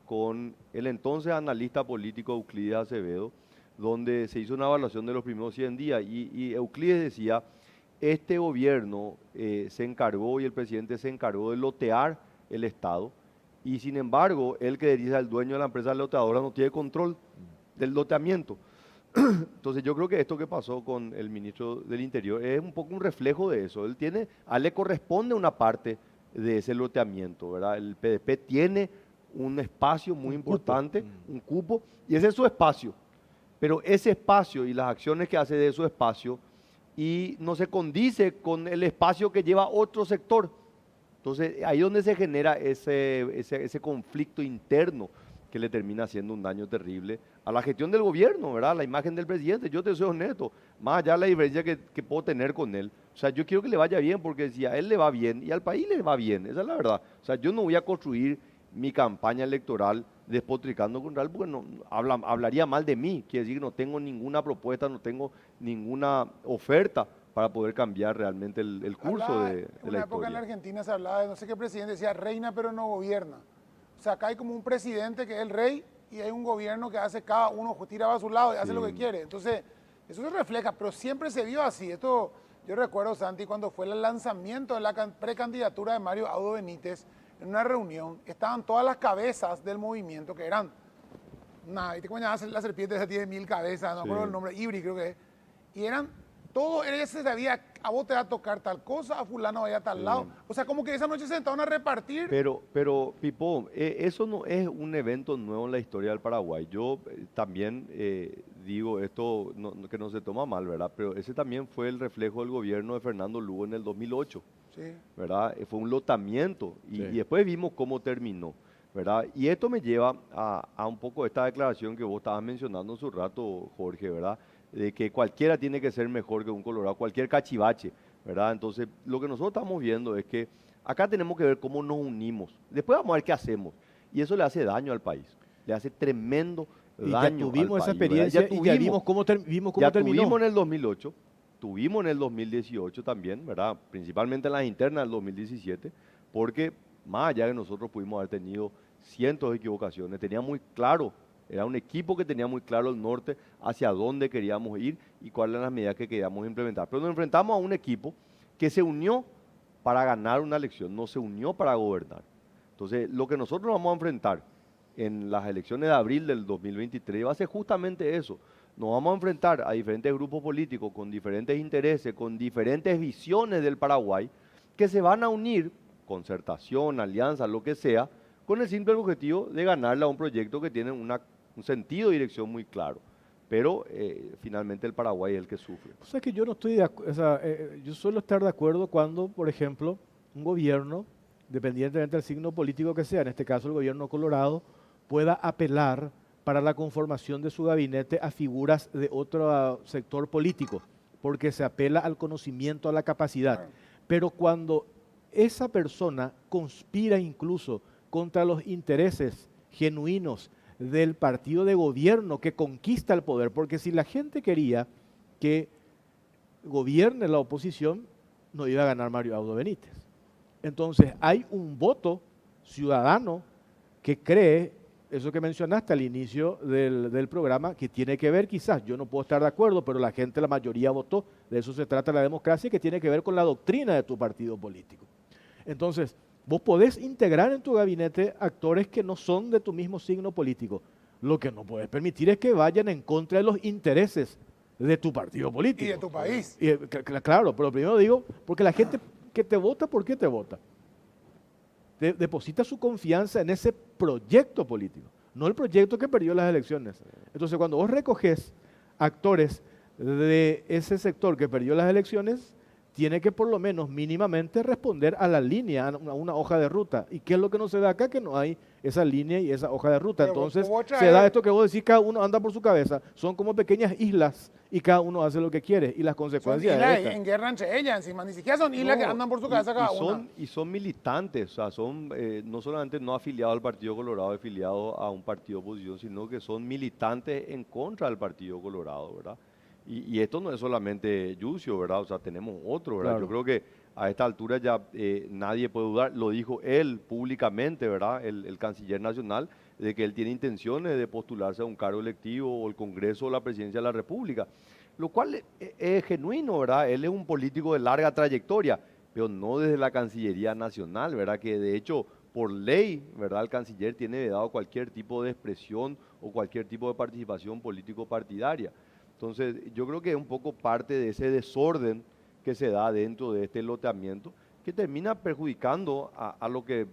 Con el entonces analista político Euclides Acevedo, donde se hizo una evaluación de los primeros 100 días y Euclides decía este gobierno se encargó y el presidente se encargó de lotear el Estado y sin embargo, él que dice el dueño de la empresa loteadora no tiene control del loteamiento. Entonces yo creo que esto que pasó con el ministro del Interior es un poco un reflejo de eso. A él le corresponde una parte de ese loteamiento, ¿verdad? El PDP tiene un espacio muy importante, un cupo, y ese es su espacio. Pero ese espacio y las acciones que hace de su espacio y no se condice con el espacio que lleva otro sector. Entonces ahí es donde se genera ese conflicto interno que le termina haciendo un daño terrible a la gestión del gobierno, ¿verdad? La imagen del presidente. Yo te soy honesto, más allá de la diferencia que puedo tener con él. O sea, yo quiero que le vaya bien porque si a él le va bien y al país le va bien, esa es la verdad. O sea, yo no voy a construir mi campaña electoral despotricando contra él porque hablaría mal de mí. Quiere decir que no tengo ninguna propuesta, no tengo ninguna oferta para poder cambiar realmente el curso de En la una época en la historia. Argentina se hablaba de no sé qué presidente, decía reina pero no gobierna. O sea, acá hay como un presidente que es el rey y hay un gobierno que hace cada uno, tira a su lado y hace lo que quiere. Entonces, eso se refleja, pero siempre se vio así. Esto, yo recuerdo, Santi, cuando fue el lanzamiento de la precandidatura de Mario Audo Benítez, en una reunión, estaban todas las cabezas del movimiento que eran, ¿viste cómo llamas la serpiente? Esa tiene 1000 cabezas, no me acuerdo el nombre, Ibri creo que es. Y eran, todo, ese sabía, a vos te va a tocar tal cosa, a fulano vaya a tal lado. O sea, como que esa noche se sentaron a repartir. Pero Pipo, eso no es un evento nuevo en la historia del Paraguay. Yo también digo esto, que no se toma mal, ¿verdad? Pero ese también fue el reflejo del gobierno de Fernando Lugo en el 2008, Sí. ¿verdad? Fue un lotamiento y Sí. después vimos cómo terminó, ¿verdad? Y esto me lleva a un poco esta declaración que vos estabas mencionando hace un rato, Jorge, ¿verdad? De que cualquiera tiene que ser mejor que un colorado, cualquier cachivache, ¿verdad? Entonces, lo que nosotros estamos viendo es que acá tenemos que ver cómo nos unimos. Después vamos a ver qué hacemos. Y eso le hace daño al país. Le hace tremendo Y daño ya tuvimos esa al país, ¿verdad? experiencia y ya vimos cómo, Ya terminó. tuvimos en el 2008, tuvimos en el 2018 también, ¿verdad? Principalmente en las internas del 2017, porque más allá de nosotros pudimos haber tenido cientos de equivocaciones, tenía muy claro, era un equipo que tenía muy claro el norte, hacia dónde queríamos ir y cuáles eran las medidas que queríamos implementar. Pero nos enfrentamos a un equipo que se unió para ganar una elección, no se unió para gobernar. Entonces, lo que nosotros vamos a enfrentar en las elecciones de abril del 2023 va a ser justamente eso. Nos vamos a enfrentar a diferentes grupos políticos con diferentes intereses, con diferentes visiones del Paraguay, que se van a unir, concertación, alianza, lo que sea, con el simple objetivo de ganarle a un proyecto que tiene un sentido de dirección muy claro. Pero finalmente el Paraguay es el que sufre. O sea que yo no estoy de acuerdo, o sea, yo suelo estar de acuerdo cuando, por ejemplo, un gobierno, dependientemente del signo político que sea, en este caso el gobierno colorado, pueda apelar para la conformación de su gabinete a figuras de otro sector político, porque se apela al conocimiento, a la capacidad. Pero cuando esa persona conspira incluso contra los intereses genuinos del partido de gobierno que conquista el poder, porque si la gente quería que gobierne la oposición, no iba a ganar Mario Audo Benítez. Entonces hay un voto ciudadano que cree, eso que mencionaste al inicio del programa, que tiene que ver quizás, yo no puedo estar de acuerdo, pero la gente, la mayoría votó, de eso se trata la democracia, que tiene que ver con la doctrina de tu partido político. Entonces, vos podés integrar en tu gabinete actores que no son de tu mismo signo político. Lo que no puedes permitir es que vayan en contra de los intereses de tu partido político. Y de tu país. Claro, pero primero digo, porque la gente que te vota, ¿por qué te vota? Deposita su confianza en ese proyecto político, no el proyecto que perdió las elecciones. Entonces, cuando vos recoges actores de ese sector que perdió las elecciones, tiene que por lo menos mínimamente responder a la línea, a una hoja de ruta. ¿Y qué es lo que no se da acá? Que no hay esa línea y esa hoja de ruta. Pero Entonces vos traes- se da esto que vos decís, cada uno anda por su cabeza. Son como pequeñas islas y cada uno hace lo que quiere. Y las Son consecuencias islas de estas. en guerra entre ellas encima. Ni siquiera son islas que No, andan por su cabeza cada una. Y son militantes, o sea, son no solamente no afiliados al Partido Colorado, afiliados a un partido de oposición, sino que son militantes en contra del Partido Colorado, ¿verdad? Y esto no es solamente Yucio, ¿verdad? O sea, tenemos otro, ¿verdad? Claro. Yo creo que a esta altura ya nadie puede dudar, lo dijo él públicamente, ¿verdad? El canciller nacional, de que él tiene intenciones de postularse a un cargo electivo o el Congreso o la presidencia de la República. lo cual es genuino, ¿verdad? Él es un político de larga trayectoria, pero no desde la Cancillería Nacional, ¿verdad? Que de hecho, por ley, ¿verdad? El canciller tiene vedado cualquier tipo de expresión o cualquier tipo de participación político-partidaria. Entonces, yo creo que es un poco parte de ese desorden que se da dentro de este loteamiento, que termina perjudicando a lo que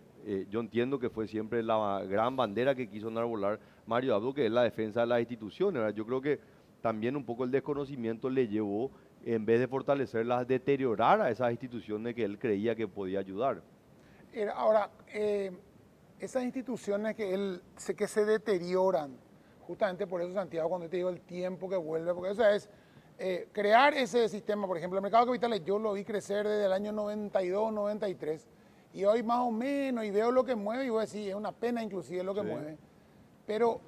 yo entiendo que fue siempre la gran bandera que quiso enarbolar Mario Abdo, que es la defensa de las instituciones, ¿verdad? Yo creo que también un poco el desconocimiento le llevó, en vez de fortalecerlas, a deteriorar a esas instituciones que él creía que podía ayudar. Ahora, esas instituciones que se deterioran, justamente por eso, Santiago, cuando te digo el tiempo que vuelve, porque eso es crear ese sistema. Por ejemplo, el mercado de capitales yo lo vi crecer desde el año 92, 93, y hoy más o menos, y veo lo que mueve, y voy a decir, es una pena inclusive lo que mueve, pero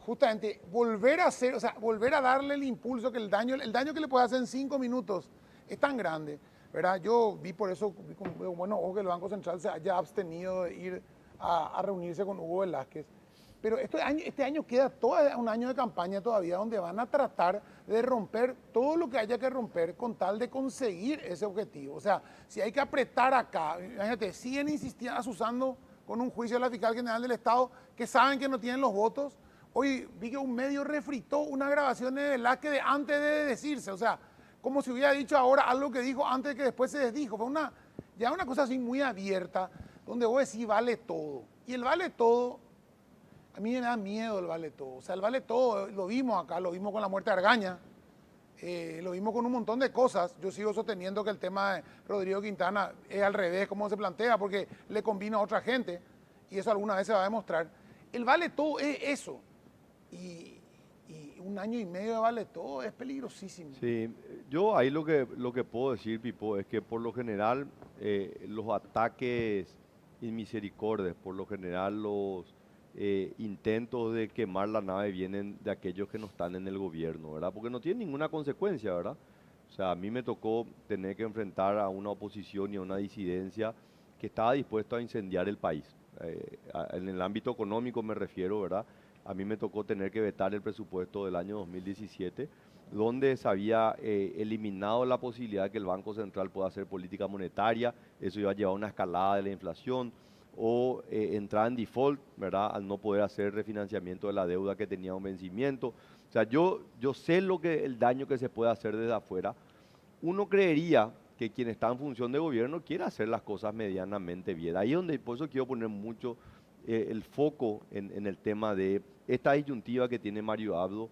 justamente volver a hacer, o sea, volver a darle el impulso, que el daño que le puede hacer en 5 minutos es tan grande, ¿verdad? Yo vi por eso, bueno, ojo que el Banco Central se haya abstenido de ir a reunirse con Hugo Velázquez. Pero este año queda todo un año de campaña todavía, donde van a tratar de romper todo lo que haya que romper con tal de conseguir ese objetivo. O sea, si hay que apretar acá, imagínate, siguen insistiendo, asusando con un juicio de la Fiscal General del Estado, que saben que no tienen los votos. Hoy vi que un medio refritó una grabación de Velázquez de antes de decirse, o sea, como si hubiera dicho ahora algo que dijo antes de que después se desdijo. Fue ya una cosa así muy abierta, donde vos decís vale todo. Y el vale todo, a mí me da miedo el vale todo. O sea, el vale todo, lo vimos acá, lo vimos con la muerte de Argaña, lo vimos con un montón de cosas. Yo sigo sosteniendo que el tema de Rodrigo Quintana es al revés, como se plantea, porque le combina a otra gente, y eso alguna vez se va a demostrar. El vale todo es eso. Y un año y medio de vale todo es peligrosísimo. Sí, yo ahí lo que puedo decir, Pipo, es que por lo general los ataques inmisericordias, por lo general los intentos de quemar la nave vienen de aquellos que no están en el gobierno, ¿verdad? Porque no tienen ninguna consecuencia, ¿verdad? O sea, a mí me tocó tener que enfrentar a una oposición y a una disidencia que estaba dispuesto a incendiar el país. En el ámbito económico me refiero, ¿verdad? A mí me tocó tener que vetar el presupuesto del año 2017, donde se había eliminado la posibilidad de que el Banco Central pueda hacer política monetaria. Eso iba a llevar a una escalada de la inflación, o entrar en default, ¿verdad? Al no poder hacer refinanciamiento de la deuda que tenía un vencimiento. O sea, yo sé el daño que se puede hacer desde afuera. Uno creería que quien está en función de gobierno quiere hacer las cosas medianamente bien. Ahí es donde, por eso quiero poner mucho el foco en el tema de esta disyuntiva que tiene Mario Abdo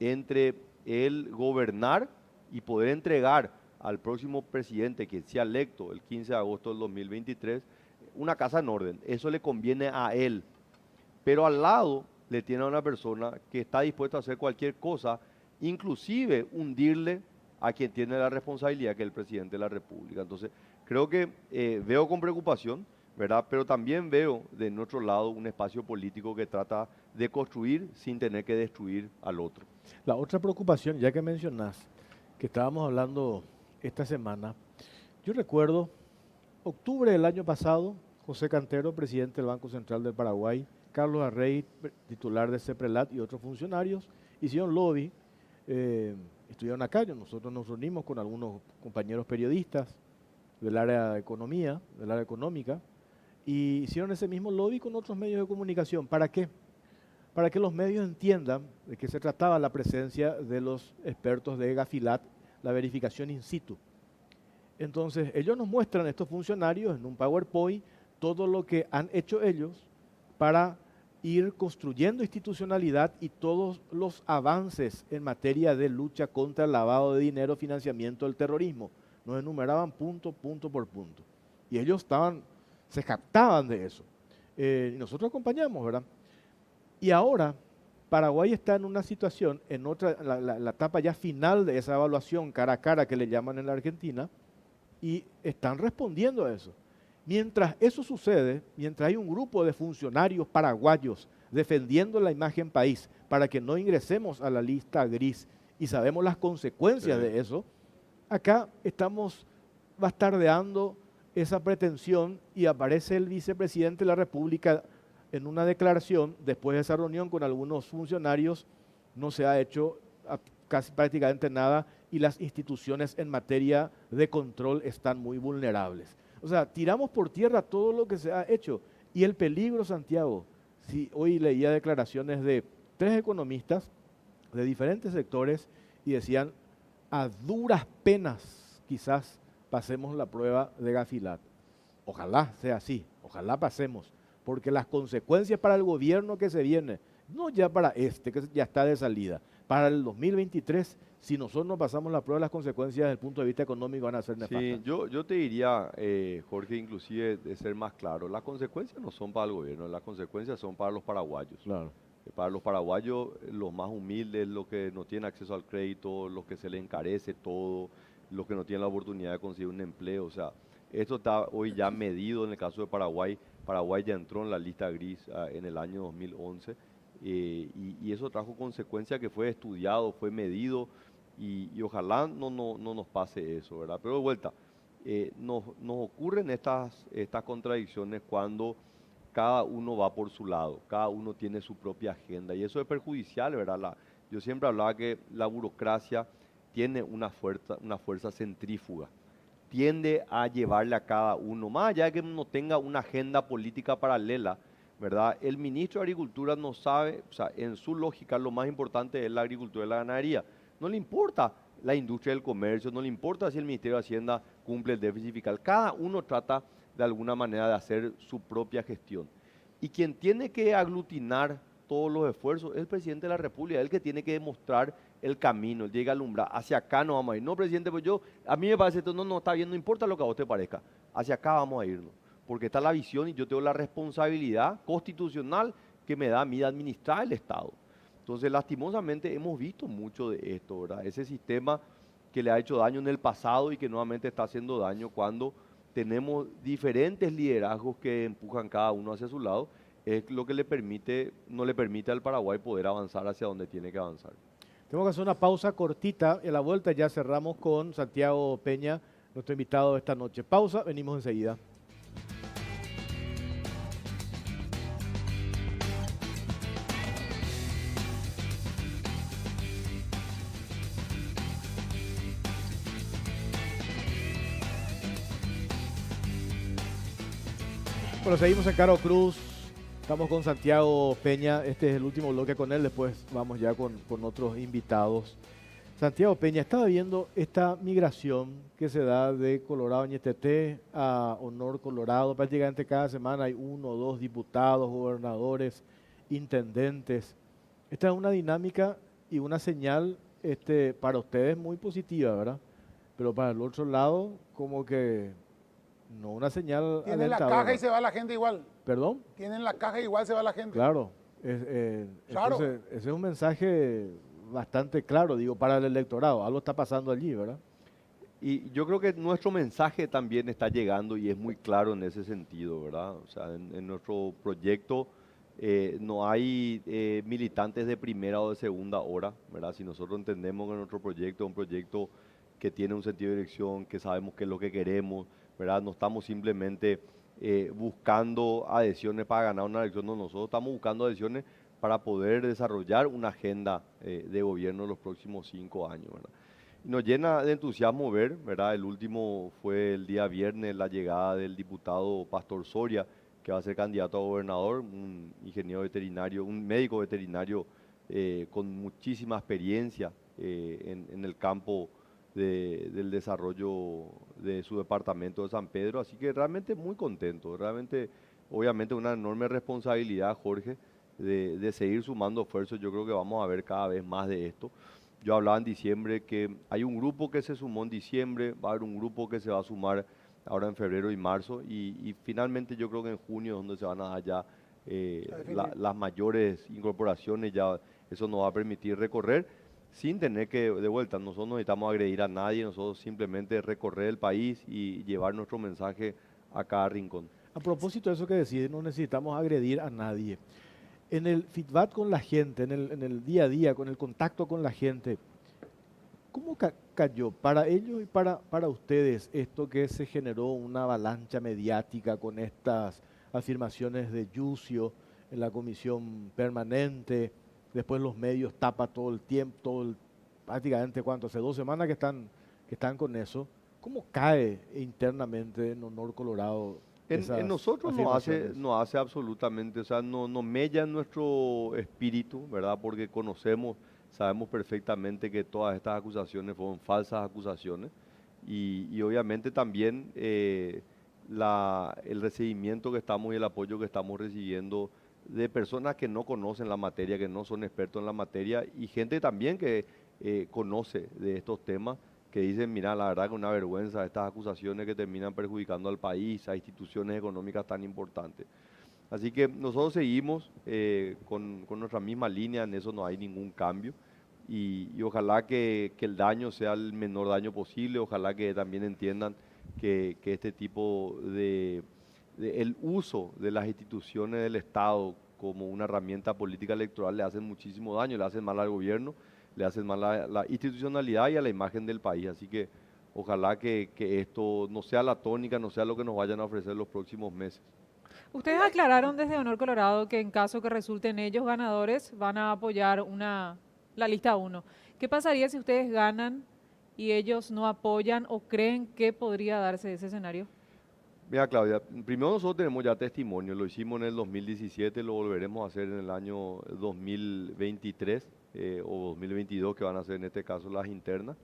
entre el gobernar y poder entregar al próximo presidente que sea electo el 15 de agosto del 2023 una casa en orden. Eso le conviene a él, pero al lado le tiene a una persona que está dispuesta a hacer cualquier cosa, inclusive hundirle a quien tiene la responsabilidad, que es el presidente de la República. Entonces, creo que veo con preocupación, ¿verdad? Pero también veo de nuestro lado un espacio político que trata de construir sin tener que destruir al otro. La otra preocupación, ya que mencionás, que estábamos hablando esta semana, yo recuerdo octubre del año pasado, José Cantero, presidente del Banco Central del Paraguay, Carlos Arrey, titular de CEPRELAT, y otros funcionarios hicieron lobby, estuvieron acá, nosotros nos reunimos con algunos compañeros periodistas del área de economía, del área económica, y hicieron ese mismo lobby con otros medios de comunicación. ¿Para qué? Para que los medios entiendan de qué se trataba la presencia de los expertos de Gafilat, la verificación in situ. Entonces, ellos nos muestran, estos funcionarios, en un PowerPoint, todo lo que han hecho ellos para ir construyendo institucionalidad y todos los avances en materia de lucha contra el lavado de dinero, financiamiento del terrorismo. Nos enumeraban punto por punto. Y ellos se captaban de eso. Y nosotros acompañamos, ¿verdad? Y ahora, Paraguay está en una situación, en la etapa ya final de esa evaluación cara a cara que le llaman en la Argentina, y están respondiendo a eso. Mientras eso sucede, mientras hay un grupo de funcionarios paraguayos defendiendo la imagen país para que no ingresemos a la lista gris y sabemos las consecuencias de eso, acá estamos bastardeando esa pretensión y aparece el vicepresidente de la República en una declaración después de esa reunión con algunos funcionarios. No se ha hecho casi prácticamente nada y las instituciones en materia de control están muy vulnerables. O sea, tiramos por tierra todo lo que se ha hecho. Y el peligro, Santiago, si hoy leía declaraciones de 3 economistas de diferentes sectores y decían, a duras penas quizás pasemos la prueba de Gafilat. Ojalá sea así, ojalá pasemos, porque las consecuencias para el gobierno que se viene, no ya para este, que ya está de salida, para el 2023, si nosotros no pasamos la prueba, las consecuencias desde el punto de vista económico van a ser nefastas. Sí, yo te diría, Jorge, inclusive de ser más claro, las consecuencias no son para el gobierno, las consecuencias son para los paraguayos. Claro. Para los paraguayos, los más humildes, los que no tienen acceso al crédito, los que se les encarece todo, los que no tienen la oportunidad de conseguir un empleo. O sea, esto está hoy ya medido en el caso de Paraguay. Paraguay ya entró en la lista gris en el año 2011 y eso trajo consecuencias que fue estudiado, fue medido y ojalá no nos pase eso, ¿verdad? Pero de vuelta, nos ocurren estas contradicciones cuando cada uno va por su lado, cada uno tiene su propia agenda y eso es perjudicial, ¿verdad? Yo siempre hablaba que la burocracia tiene una fuerza centrífuga, tiende a llevarle a cada uno, más allá de que no tenga una agenda política paralela, ¿verdad? El ministro de Agricultura no sabe, o sea, en su lógica lo más importante es la agricultura y la ganadería. No le importa la industria del comercio, no le importa si el Ministerio de Hacienda cumple el déficit fiscal. Cada uno trata de alguna manera de hacer su propia gestión. Y quien tiene que aglutinar todos los esfuerzos es el presidente de la República, el que tiene que demostrar el camino, él llega a alumbrar, hacia acá no vamos a ir. No, presidente, pues a mí me parece esto, no, está bien, no importa lo que a vos te parezca, hacia acá vamos a irnos, porque está la visión y yo tengo la responsabilidad constitucional que me da a mí de administrar el Estado. Entonces, lastimosamente, hemos visto mucho de esto, ¿verdad? Ese sistema que le ha hecho daño en el pasado y que nuevamente está haciendo daño cuando tenemos diferentes liderazgos que empujan cada uno hacia su lado, es lo que no le permite al Paraguay poder avanzar hacia donde tiene que avanzar. Tenemos que hacer una pausa cortita y a la vuelta ya cerramos con Santiago Peña, nuestro invitado de esta noche. Pausa, venimos enseguida. Bueno, seguimos en Caro Cruz, estamos con Santiago Peña, este es el último bloque con él, después vamos ya con otros invitados. Santiago Peña, estaba viendo esta migración que se da de Colorado Ñeteté a Honor Colorado, prácticamente cada semana hay 1 o 2 diputados, gobernadores, intendentes. Esta es una dinámica y una señal para ustedes muy positiva, ¿verdad? Pero para el otro lado, como que no una señal Tienen la alentadora. caja y se va la gente igual. ¿Perdón? Tienen la caja y igual se va la gente. Claro. Claro. Entonces, ese es un mensaje bastante claro, digo, para el electorado. Algo está pasando allí, ¿verdad? Y yo creo que nuestro mensaje también está llegando y es muy claro en ese sentido, ¿verdad? O sea, en nuestro proyecto no hay militantes de primera o de segunda hora, ¿verdad? Si nosotros entendemos que nuestro proyecto es un proyecto que tiene un sentido de dirección, que sabemos qué es lo que queremos, ¿verdad? No estamos simplemente buscando adhesiones para ganar una elección, no, nosotros estamos buscando adhesiones para poder desarrollar una agenda de gobierno en los próximos 5 años, ¿verdad? Y nos llena de entusiasmo ver, ¿verdad? El último fue el día viernes, la llegada del diputado Pastor Soria, que va a ser candidato a gobernador, un ingeniero veterinario, un médico veterinario con muchísima experiencia en el campo del desarrollo de su departamento de San Pedro, así que realmente muy contento, realmente, obviamente una enorme responsabilidad, Jorge, de seguir sumando esfuerzos. Yo creo que vamos a ver cada vez más de esto. Yo hablaba en diciembre que hay un grupo que se sumó en diciembre, va a haber un grupo que se va a sumar ahora en febrero y marzo, y finalmente yo creo que en junio es donde se van a dar ya las mayores incorporaciones, ya eso nos va a permitir recorrer sin tener que, de vuelta, nosotros no necesitamos agredir a nadie, nosotros simplemente recorrer el país y llevar nuestro mensaje a cada rincón. A propósito de eso que decís, no necesitamos agredir a nadie. En el feedback con la gente, en el día a día, con el contacto con la gente, ¿cómo cayó para ellos y para ustedes esto que se generó una avalancha mediática con estas afirmaciones de Yucio en la comisión permanente? Después los medios tapan todo el tiempo, prácticamente, ¿cuánto? Hace 2 semanas que están con eso. ¿Cómo cae internamente en Honor Colorado esas En nosotros afirmaciones? no hace absolutamente, o sea, no mella en nuestro espíritu, ¿verdad? Porque sabemos perfectamente que todas estas acusaciones fueron falsas acusaciones y obviamente también el recibimiento que estamos y el apoyo que estamos recibiendo de personas que no conocen la materia, que no son expertos en la materia y gente también que conoce de estos temas, que dicen, mira, la verdad que una vergüenza estas acusaciones que terminan perjudicando al país, a instituciones económicas tan importantes. Así que nosotros seguimos con nuestra misma línea, en eso no hay ningún cambio y ojalá que el daño sea el menor daño posible, ojalá que también entiendan que este tipo el uso de las instituciones del Estado como una herramienta política electoral le hacen muchísimo daño, le hacen mal al gobierno, le hacen mal a la institucionalidad y a la imagen del país. Así que ojalá que esto no sea la tónica, no sea lo que nos vayan a ofrecer los próximos meses. Ustedes aclararon desde Honor Colorado que en caso que resulten ellos ganadores van a apoyar la lista 1. ¿Qué pasaría si ustedes ganan y ellos no apoyan o creen que podría darse ese escenario? Mira, Claudia, primero nosotros tenemos ya testimonio, lo hicimos en el 2017, lo volveremos a hacer en el año 2023 o 2022, que van a ser en este caso las internas.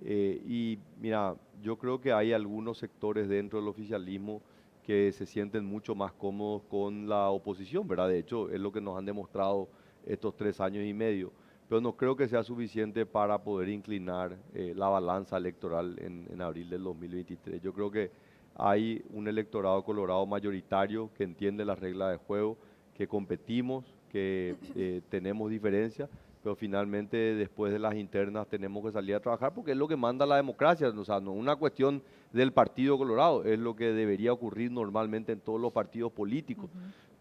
Y mira, yo creo que hay algunos sectores dentro del oficialismo que se sienten mucho más cómodos con la oposición, ¿verdad? De hecho, es lo que nos han demostrado estos 3 años y medio, pero no creo que sea suficiente para poder inclinar la balanza electoral en abril del 2023. Yo creo que hay un electorado colorado mayoritario que entiende las reglas de juego, que competimos, que tenemos diferencias, pero finalmente después de las internas tenemos que salir a trabajar porque es lo que manda la democracia, o sea, no es una cuestión del Partido Colorado, es lo que debería ocurrir normalmente en todos los partidos políticos,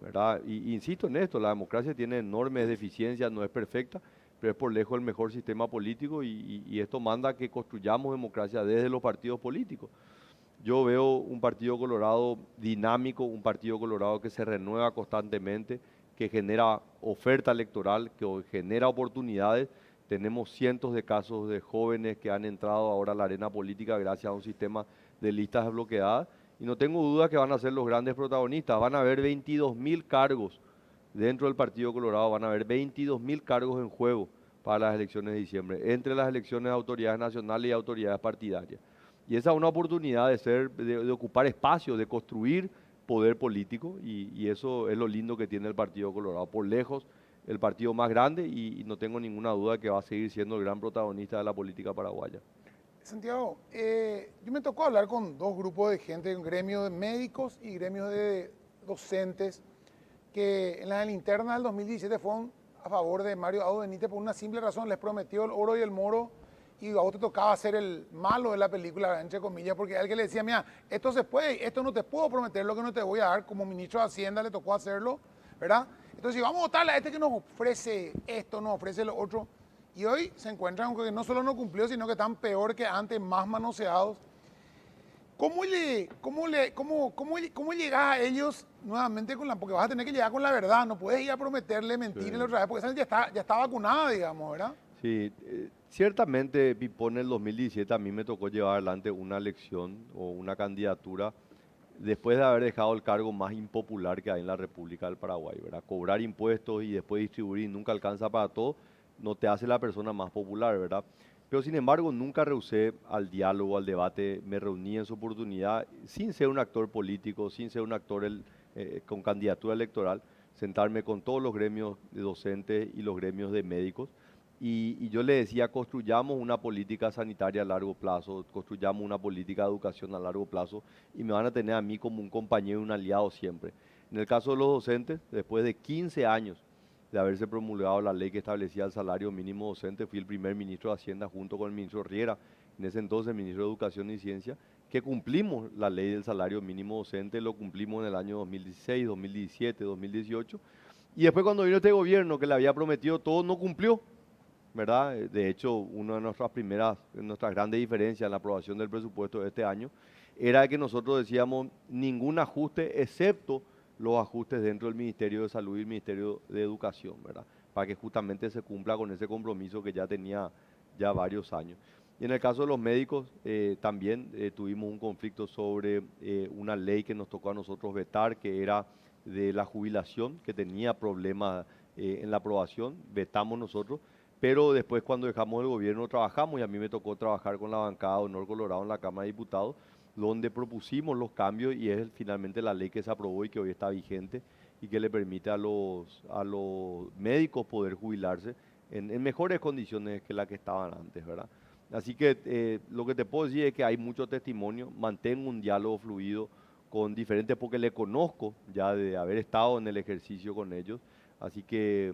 ¿verdad? Y insisto en esto, la democracia tiene enormes deficiencias, no es perfecta, pero es por lejos el mejor sistema político y esto manda que construyamos democracia desde los partidos políticos. Yo veo un Partido Colorado dinámico, un Partido Colorado que se renueva constantemente, que genera oferta electoral, que genera oportunidades. Tenemos cientos de casos de jóvenes que han entrado ahora a la arena política gracias a un sistema de listas desbloqueadas. Y no tengo duda que van a ser los grandes protagonistas. Van a haber 22.000 cargos dentro del Partido Colorado, van a haber 22.000 cargos en juego para las elecciones de diciembre, entre las elecciones de autoridades nacionales y autoridades partidarias. Y esa es una oportunidad de ocupar espacios, de construir poder político y eso es lo lindo que tiene el Partido Colorado. Por lejos, el partido más grande y no tengo ninguna duda que va a seguir siendo el gran protagonista de la política paraguaya. Santiago, yo me tocó hablar con dos grupos de gente, un gremio de médicos y gremios de docentes, que en la linterna del 2017 fueron a favor de Mario Abdo Benítez por una simple razón: les prometió el oro y el moro y a vos te tocaba ser el malo de la película, entre comillas, porque alguien le decía, mira, esto se puede, esto no te puedo prometer lo que no te voy a dar, como ministro de Hacienda le tocó hacerlo, ¿verdad? Entonces, si vamos a votarle a este que nos ofrece esto, nos ofrece lo otro, y hoy se encuentran con que no solo no cumplió, sino que están peor que antes, más manoseados. ¿Cómo llegas a ellos nuevamente porque vas a tener que llegar con la verdad, no puedes ir a prometerle mentir la otra vez, porque esa gente ya está vacunada, digamos, ¿verdad? Sí, ciertamente, Pipón, en el 2017 a mí me tocó llevar adelante una elección o una candidatura después de haber dejado el cargo más impopular que hay en la República del Paraguay, ¿verdad? Cobrar impuestos y después distribuir y nunca alcanza para todo, no te hace la persona más popular, ¿verdad? Pero sin embargo, nunca rehusé al diálogo, al debate, me reuní en su oportunidad, sin ser un actor político, sin ser un actor con candidatura electoral, sentarme con todos los gremios de docentes y los gremios de médicos. Y yo le decía, construyamos una política sanitaria a largo plazo, construyamos una política de educación a largo plazo y me van a tener a mí como un compañero y un aliado siempre. En el caso de los docentes, después de 15 años de haberse promulgado la ley que establecía el salario mínimo docente, fui el primer ministro de Hacienda junto con el ministro Riera, en ese entonces ministro de Educación y Ciencia, que cumplimos la ley del salario mínimo docente, lo cumplimos en el año 2016, 2017, 2018, y después cuando vino este gobierno que le había prometido todo, no cumplió, ¿verdad? De hecho, una de nuestras grandes diferencias en la aprobación del presupuesto de este año era que nosotros decíamos ningún ajuste excepto los ajustes dentro del Ministerio de Salud y el Ministerio de Educación, ¿verdad? Para que justamente se cumpla con ese compromiso que ya tenía ya varios años. Y en el caso de los médicos, también tuvimos un conflicto sobre una ley que nos tocó a nosotros vetar, que era de la jubilación, que tenía problemas en la aprobación, vetamos nosotros, pero después cuando dejamos el gobierno trabajamos y a mí me tocó trabajar con la bancada Honor Colorado en la Cámara de Diputados, donde propusimos los cambios y es finalmente la ley que se aprobó y que hoy está vigente y que le permite a los médicos poder jubilarse en mejores condiciones que las que estaban antes, ¿verdad? Así que lo que te puedo decir es que hay mucho testimonio, mantengo un diálogo fluido con diferentes, porque le conozco ya de haber estado en el ejercicio con ellos, así que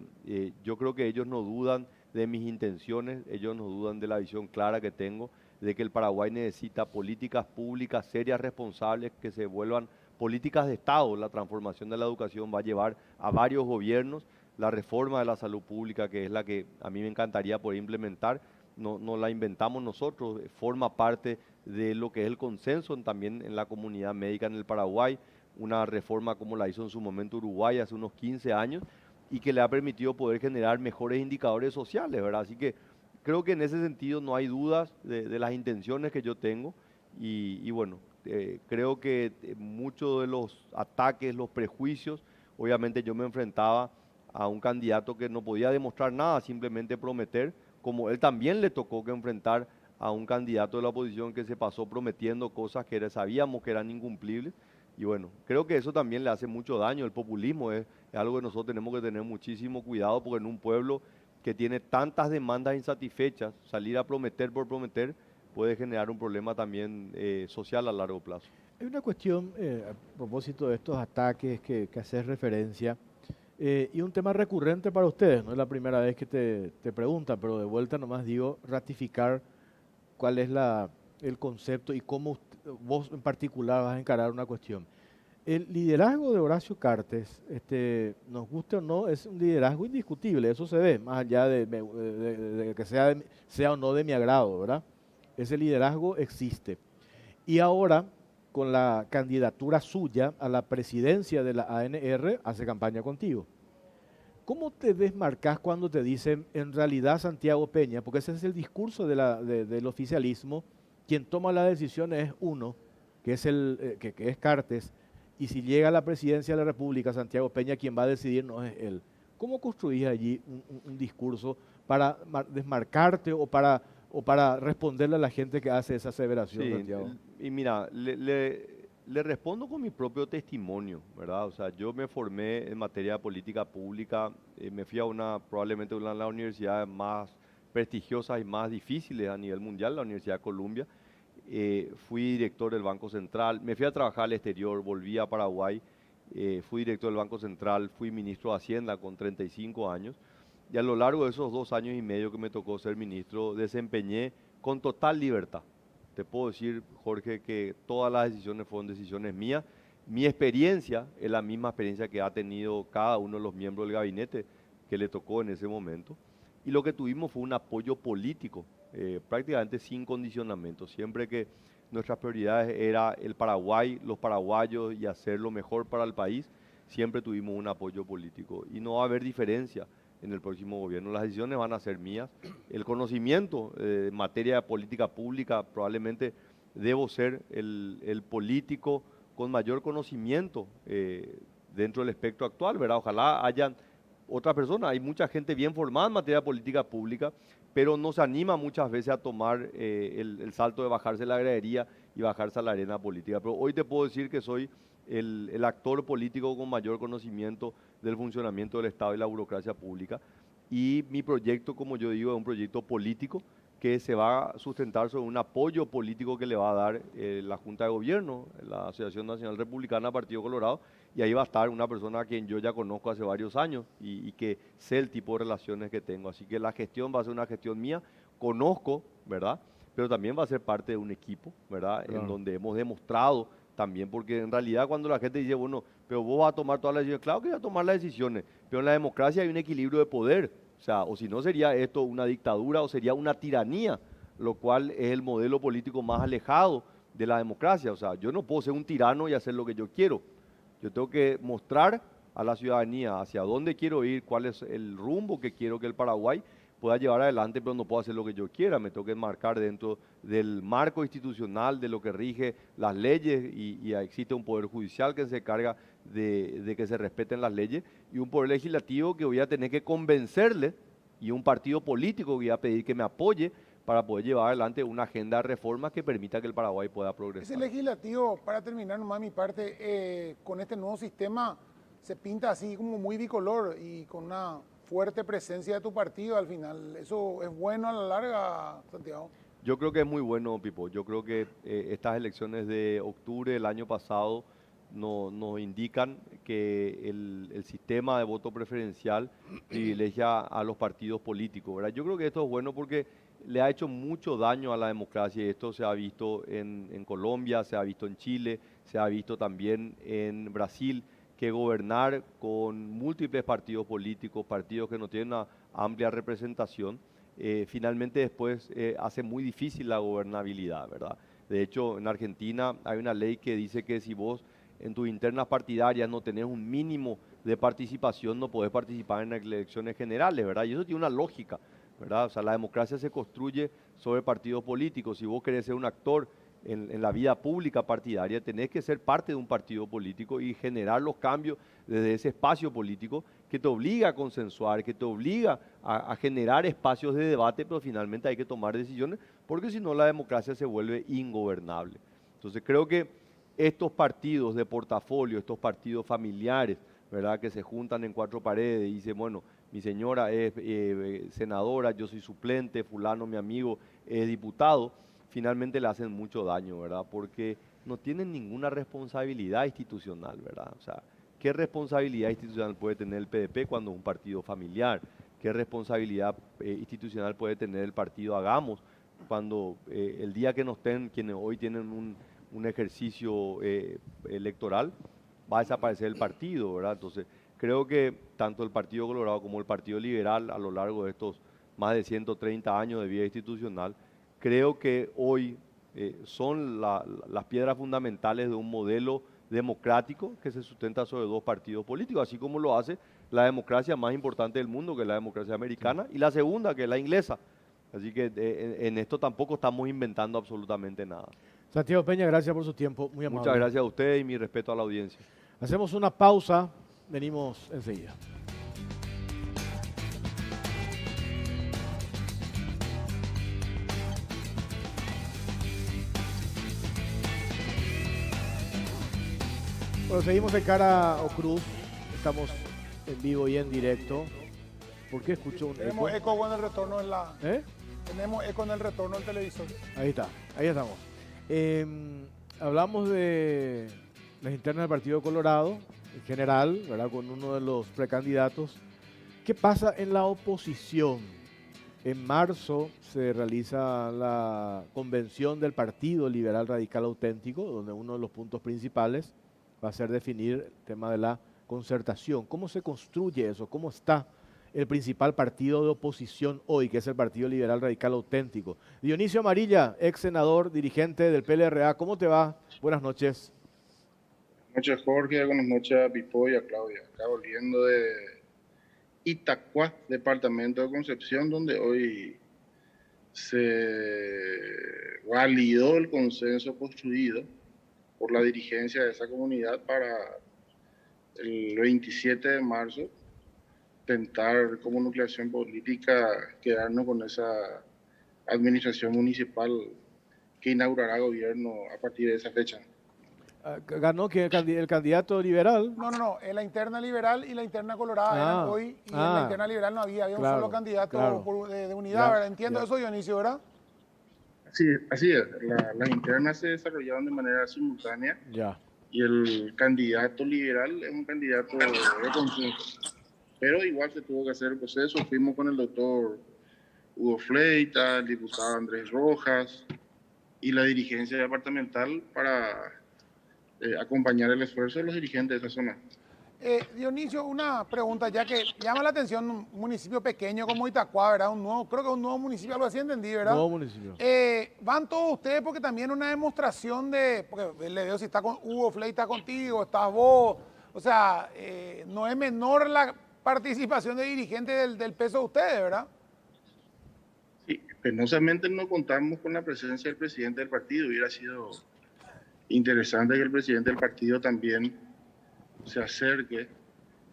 yo creo que ellos no dudan de mis intenciones, ellos no dudan de la visión clara que tengo, de que el Paraguay necesita políticas públicas serias, responsables, que se vuelvan políticas de Estado. La transformación de la educación va a llevar a varios gobiernos, la reforma de la salud pública, que es la que a mí me encantaría poder implementar, no la inventamos nosotros, forma parte de lo que es el consenso también en la comunidad médica en el Paraguay, una reforma como la hizo en su momento Uruguay hace unos 15 años y que le ha permitido poder generar mejores indicadores sociales, ¿verdad? Así que creo que en ese sentido no hay dudas de las intenciones que yo tengo y bueno, creo que muchos de los ataques, los prejuicios, obviamente yo me enfrentaba a un candidato que no podía demostrar nada, simplemente prometer, como él también le tocó que enfrentar a un candidato de la oposición que se pasó prometiendo cosas que sabíamos que eran incumplibles. Y bueno, creo que eso también le hace mucho daño. El populismo es algo que nosotros tenemos que tener muchísimo cuidado, porque en un pueblo que tiene tantas demandas insatisfechas, salir a prometer por prometer puede generar un problema también social a largo plazo. Hay una cuestión a propósito de estos ataques que haces referencia. Y un tema recurrente para ustedes, no es la primera vez que te preguntan, pero de vuelta nomás digo, ratificar cuál es el concepto y cómo vos en particular vas a encarar una cuestión. El liderazgo de Horacio Cartes, nos guste o no, es un liderazgo indiscutible, eso se ve, más allá de que sea o no de mi agrado, ¿verdad? Ese liderazgo existe. Y ahora, con la candidatura suya a la presidencia de la ANR, hace campaña contigo. ¿Cómo te desmarcas cuando te dicen, en realidad Santiago Peña, porque ese es el discurso del oficialismo, quien toma las decisiones es uno, que es Cartes, y si llega a la presidencia de la República, Santiago Peña, quien va a decidir no es él? ¿Cómo construís allí un discurso para desmarcarte o para responderle a la gente que hace esa aseveración, Sí, Santiago? y mira, le respondo con mi propio testimonio, ¿verdad? O sea, yo me formé en materia de política pública, me fui a probablemente una de las universidades más prestigiosas y más difíciles a nivel mundial, la Universidad de Columbia. Fui director del Banco Central, me fui a trabajar al exterior, volví a Paraguay, fui director del Banco Central, fui ministro de Hacienda con 35 años. Y a lo largo de esos 2 años y medio que me tocó ser ministro, desempeñé con total libertad. Te puedo decir, Jorge, que todas las decisiones fueron decisiones mías. Mi experiencia es la misma experiencia que ha tenido cada uno de los miembros del gabinete que le tocó en ese momento. Y lo que tuvimos fue un apoyo político, prácticamente sin condicionamiento. Siempre que nuestras prioridades era el Paraguay, los paraguayos y hacer lo mejor para el país, siempre tuvimos un apoyo político. Y no va a haber diferencia en el próximo gobierno. Las decisiones van a ser mías. El conocimiento en materia de política pública, probablemente debo ser el político con mayor conocimiento dentro del espectro actual, ¿verdad? Ojalá hayan otras personas. Hay mucha gente bien formada en materia de política pública, pero no se anima muchas veces a tomar el salto de bajarse la gradería y bajarse a la arena política. Pero hoy te puedo decir que soy el actor político con mayor conocimiento del funcionamiento del Estado y la burocracia pública. Y mi proyecto, como yo digo, es un proyecto político que se va a sustentar sobre un apoyo político que le va a dar la Junta de Gobierno, la Asociación Nacional Republicana Partido Colorado, y ahí va a estar una persona a quien yo ya conozco hace varios años y que sé el tipo de relaciones que tengo. Así que la gestión va a ser una gestión mía, conozco, ¿verdad? Pero también va a ser parte de un equipo, ¿verdad? Claro. En donde hemos demostrado también, porque en realidad cuando la gente dice, bueno, pero vos vas a tomar todas las decisiones, claro que voy a tomar las decisiones, pero en la democracia hay un equilibrio de poder, o sea, o si no sería esto una dictadura o sería una tiranía, lo cual es el modelo político más alejado de la democracia. O sea, yo no puedo ser un tirano y hacer lo que yo quiero. Yo tengo que mostrar a la ciudadanía hacia dónde quiero ir, cuál es el rumbo que quiero que el Paraguay pueda llevar adelante, pero no puedo hacer lo que yo quiera, me tengo que enmarcar dentro del marco institucional, de lo que rige las leyes, y existe un poder judicial que se encarga de que se respeten las leyes, y un poder legislativo que voy a tener que convencerle, y un partido político que voy a pedir que me apoye para poder llevar adelante una agenda de reformas que permita que el Paraguay pueda progresar. Ese legislativo, para terminar nomás mi parte, con este nuevo sistema se pinta así como muy bicolor y con una fuerte presencia de tu partido al final. ¿Eso es bueno a la larga, Santiago? Yo creo que es muy bueno, Pipo. Yo creo que estas elecciones de octubre del año pasado nos indican que el sistema de voto preferencial privilegia a los partidos políticos, ¿verdad? Yo creo que esto es bueno porque le ha hecho mucho daño a la democracia, y esto se ha visto en Colombia, se ha visto en Chile, se ha visto también en Brasil, que gobernar con múltiples partidos políticos, partidos que no tienen una amplia representación, finalmente después hace muy difícil la gobernabilidad, ¿verdad? De hecho, en Argentina hay una ley que dice que si vos en tus internas partidarias no tenés un mínimo de participación, no podés participar en las elecciones generales, ¿verdad? Y eso tiene una lógica, ¿verdad? O sea, la democracia se construye sobre partidos políticos. Si vos querés ser un actor en la vida pública partidaria, tenés que ser parte de un partido político y generar los cambios desde ese espacio político que te obliga a consensuar, que te obliga a generar espacios de debate, pero finalmente hay que tomar decisiones, porque si no la democracia se vuelve ingobernable. Entonces creo que estos partidos de portafolio, estos partidos familiares, ¿verdad?, que se juntan en cuatro paredes y dicen, bueno, mi señora es senadora, yo soy suplente, fulano, mi amigo, es diputado, finalmente le hacen mucho daño, ¿verdad? Porque no tienen ninguna responsabilidad institucional, ¿verdad? O sea, ¿qué responsabilidad institucional puede tener el PDP cuando es un partido familiar? ¿Qué responsabilidad institucional puede tener el partido Hagamos cuando el día que no estén quienes hoy tienen un ejercicio electoral, va a desaparecer el partido, ¿verdad? Entonces, creo que tanto el Partido Colorado como el Partido Liberal, a lo largo de estos más de 130 años de vida institucional, creo que hoy son las piedras fundamentales de un modelo democrático que se sustenta sobre dos partidos políticos, así como lo hace la democracia más importante del mundo, que es la democracia americana, y la segunda, que es la inglesa. Así que en esto tampoco estamos inventando absolutamente nada. Santiago Peña, gracias por su tiempo, muy amable. Muchas gracias a ustedes y mi respeto a la audiencia. Hacemos una pausa, venimos enseguida. Bueno, seguimos de cara a Cruz, estamos en vivo y en directo. ¿Por qué escucho un eco? Tenemos eco con el retorno en la... ¿Eh? Tenemos eco en el retorno del televisor. Ahí está, ahí estamos. Hablamos de las internas del Partido Colorado, en general, ¿verdad?, con uno de los precandidatos. ¿Qué pasa en la oposición? En marzo se realiza la convención del Partido Liberal Radical Auténtico, donde uno de los puntos principales va a ser definir el tema de la concertación. ¿Cómo se construye eso? ¿Cómo está el principal partido de oposición hoy, que es el Partido Liberal Radical Auténtico? Dionisio Amarilla, ex senador, dirigente del PLRA, ¿cómo te va? Buenas noches. Buenas noches, Jorge. Buenas noches a Pipo y a Claudia. Acá volviendo de Itacua, departamento de Concepción, donde hoy se validó el consenso construido por la dirigencia de esa comunidad para el 27 de marzo intentar como nucleación política quedarnos con esa administración municipal que inaugurará gobierno a partir de esa fecha. Ganó que el candidato liberal. No, la interna liberal y la interna colorada eran hoy, y en la interna liberal no había claro, un solo candidato claro. de unidad, ¿verdad? Entiendo eso, Dionisio, ¿verdad? Así es. Las internas se desarrollaron de manera simultánea. Ya. Y el candidato liberal es un candidato de consenso. Pero igual se tuvo que hacer el proceso. Fuimos con el doctor Hugo Fleita, el diputado Andrés Rojas y la dirigencia departamental para acompañar el esfuerzo de los dirigentes de esa zona. Dionisio, una pregunta, ya que llama la atención un municipio pequeño como Itacua, ¿verdad? Creo que un nuevo municipio, algo así entendí, ¿verdad? Nuevo municipio. ¿Van todos ustedes porque también una demostración porque le veo si está con Hugo Fleita contigo, estás vos, o sea, no es menor la participación de dirigentes del peso de ustedes, ¿verdad? Penosamente no contamos con la presencia del presidente del partido. Hubiera sido interesante que el presidente del partido también se acerque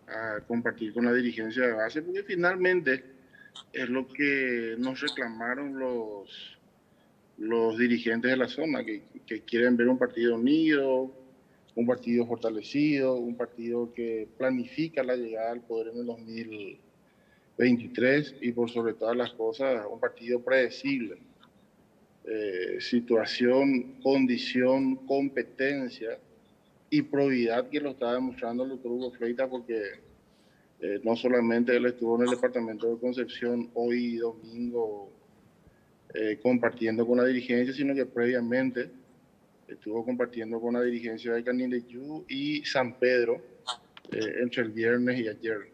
a compartir con la dirigencia de base, porque finalmente es lo que nos reclamaron los dirigentes de la zona, que quieren ver un partido unido, un partido fortalecido, un partido que planifica la llegada al poder en el 2023 y por sobre todas las cosas, un partido predecible. Situación, condición, competencia y probidad que lo está demostrando el doctor Hugo Freitas, porque no solamente él estuvo en el departamento de Concepción hoy domingo compartiendo con la dirigencia, sino que previamente estuvo compartiendo con la dirigencia de Canindeyú y San Pedro entre el viernes y ayer.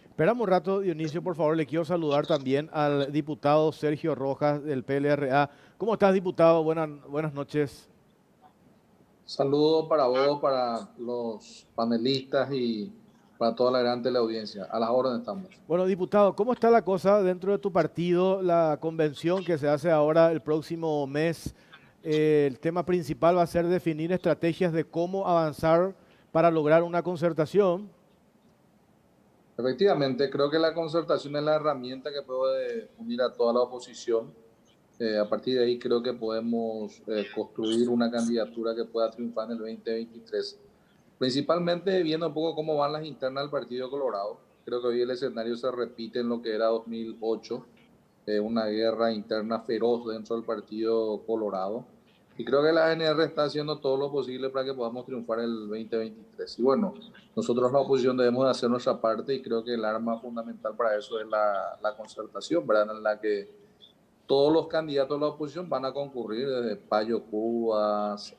Esperamos un rato, Dionisio, por favor. Le quiero saludar también al diputado Sergio Rojas del PLRA. ¿Cómo estás, diputado? Buenas noches. Saludos para vos, para los panelistas y para toda la gran teleaudiencia. A las órdenes estamos. Bueno, diputado, ¿cómo está la cosa dentro de tu partido? La convención que se hace ahora el próximo mes, el tema principal va a ser definir estrategias de cómo avanzar para lograr una concertación. Efectivamente, creo que la concertación es la herramienta que puede unir a toda la oposición. A partir de ahí creo que podemos construir una candidatura que pueda triunfar en el 2023. Principalmente viendo un poco cómo van las internas del Partido Colorado. Creo que hoy el escenario se repite en lo que era 2008, una guerra interna feroz dentro del Partido Colorado. Y creo que la ANR está haciendo todo lo posible para que podamos triunfar el 2023. Y bueno, nosotros la oposición debemos de hacer nuestra parte y creo que el arma fundamental para eso es la concertación, ¿verdad? En la que todos los candidatos de la oposición van a concurrir, desde Payo Cubas,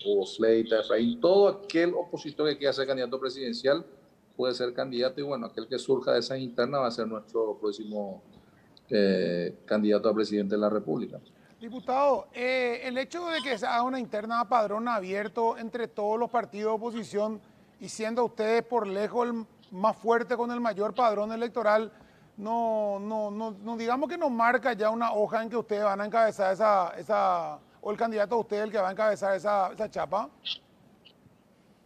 Hugo Fleitas, Efraín, todo aquel opositor que quiera ser candidato presidencial puede ser candidato y bueno, aquel que surja de esa interna va a ser nuestro próximo candidato a presidente de la República. Diputado, el hecho de que se haga una interna a padrón abierto entre todos los partidos de oposición y siendo ustedes por lejos el más fuerte con el mayor padrón electoral, no digamos que nos marca ya una hoja en que ustedes van a encabezar o el candidato de ustedes el que va a encabezar esa chapa.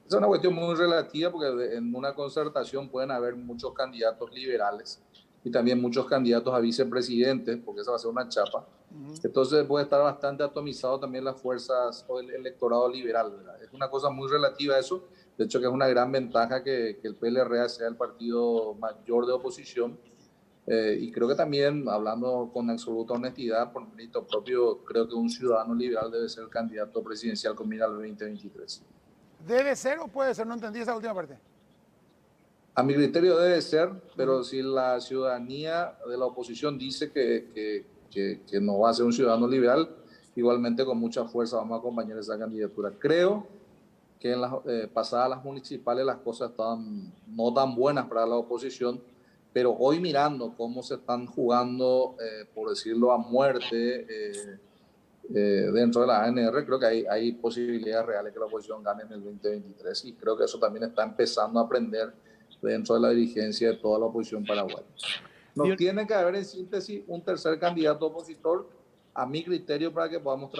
Es una cuestión muy relativa porque en una concertación pueden haber muchos candidatos liberales y también muchos candidatos a vicepresidentes, porque esa va a ser una chapa. Entonces puede estar bastante atomizado también las fuerzas o el electorado liberal, ¿verdad? Es una cosa muy relativa a eso. De hecho, que es una gran ventaja que el PLRA sea el partido mayor de oposición. Y creo que también, hablando con absoluta honestidad, por mérito propio, creo que un ciudadano liberal debe ser el candidato presidencial con mira al 2023. ¿Debe ser o puede ser? No entendí esa última parte. A mi criterio debe ser, pero si la ciudadanía de la oposición dice que no va a ser un ciudadano liberal, igualmente con mucha fuerza vamos a acompañar esa candidatura. Creo que en las pasadas las municipales las cosas estaban no tan buenas para la oposición, pero hoy mirando cómo se están jugando, por decirlo a muerte, dentro de la ANR, creo que hay posibilidades reales que la oposición gane en el 2023 y creo que eso también está empezando a aprender dentro de la dirigencia de toda la oposición paraguaya. Nos tiene que haber en síntesis un tercer candidato opositor a mi criterio para que podamos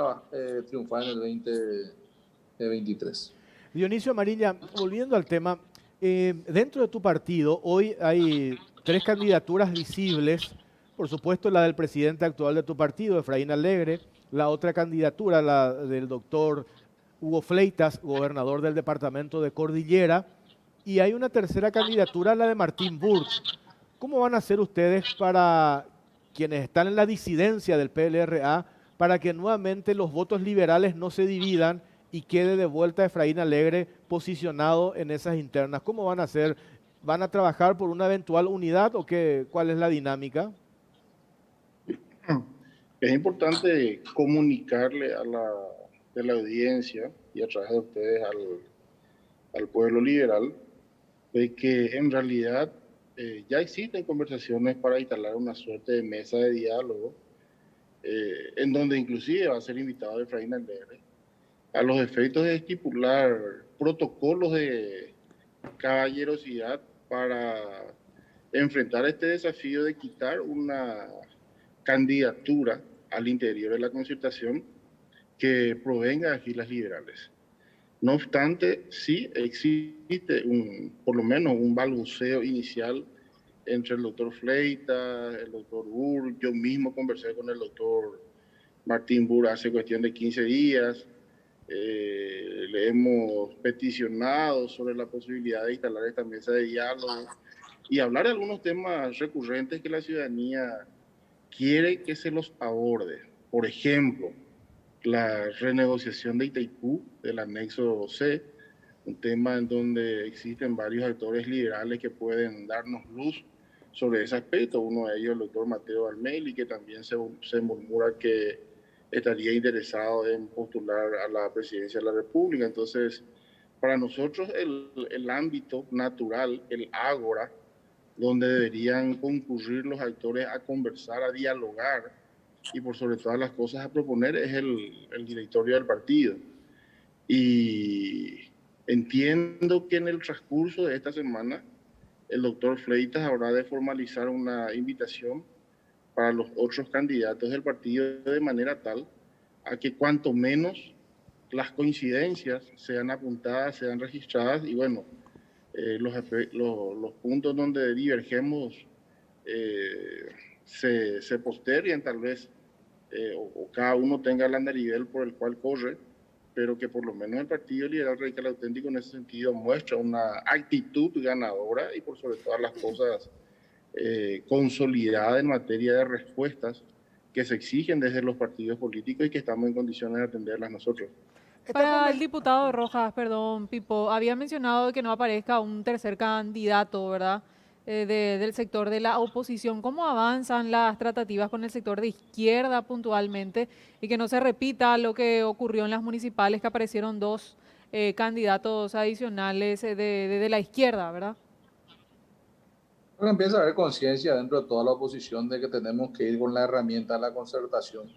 triunfar en el 2023. Dionisio Amarilla, volviendo al tema, dentro de tu partido hoy hay 3 candidaturas visibles, por supuesto la del presidente actual de tu partido, Efraín Alegre, la otra candidatura, la del doctor Hugo Fleitas, gobernador del departamento de Cordillera, y hay una tercera candidatura, la de Martín Burt. ¿Cómo van a hacer ustedes para quienes están en la disidencia del PLRA, para que nuevamente los votos liberales no se dividan y quede de vuelta Efraín Alegre posicionado en esas internas? ¿Cómo van a hacer? ¿Van a trabajar por una eventual unidad o cuál es la dinámica? Es importante comunicarle a la audiencia y a través de ustedes al pueblo liberal de que en realidad ya existen conversaciones para instalar una suerte de mesa de diálogo en donde inclusive va a ser invitado Efraín Alegre a los efectos de estipular protocolos de caballerosidad para enfrentar este desafío de quitar candidatura al interior de la concertación que provenga de filas liberales. No obstante, sí existe por lo menos un balbuceo inicial entre el doctor Fleitas, el doctor Burr. Yo mismo conversé con el doctor Martín Burr hace cuestión de 15 días. Le hemos peticionado sobre la posibilidad de instalar esta mesa de diálogo y hablar de algunos temas recurrentes que la ciudadanía quiere que se los aborde. Por ejemplo, la renegociación de Itaipú, del anexo C, un tema en donde existen varios actores liberales que pueden darnos luz sobre ese aspecto. Uno de ellos, el doctor Mateo Almeli, que también se murmura que estaría interesado en postular a la presidencia de la República. Entonces, para nosotros el ámbito natural, el ágora, donde deberían concurrir los actores a conversar, a dialogar y por sobre todas las cosas a proponer, es el directorio del partido. Y entiendo que en el transcurso de esta semana el doctor Fleitas habrá de formalizar una invitación para los otros candidatos del partido de manera tal a que cuanto menos las coincidencias sean apuntadas, sean registradas y bueno, los puntos donde divergemos se posterguen tal vez o cada uno tenga el andarivel por el cual corre, pero que por lo menos el Partido Liberal Radical Auténtico en ese sentido muestra una actitud ganadora y por sobre todas las cosas consolidada en materia de respuestas que se exigen desde los partidos políticos y que estamos en condiciones de atenderlas nosotros. Para el diputado Rojas, perdón, Pipo, había mencionado que no aparezca un tercer candidato, ¿verdad? Del sector de la oposición. ¿Cómo avanzan las tratativas con el sector de izquierda puntualmente y que no se repita lo que ocurrió en las municipales, que aparecieron dos candidatos adicionales de la izquierda, ¿verdad? Creo que empieza a haber conciencia dentro de toda la oposición de que tenemos que ir con la herramienta de la concertación,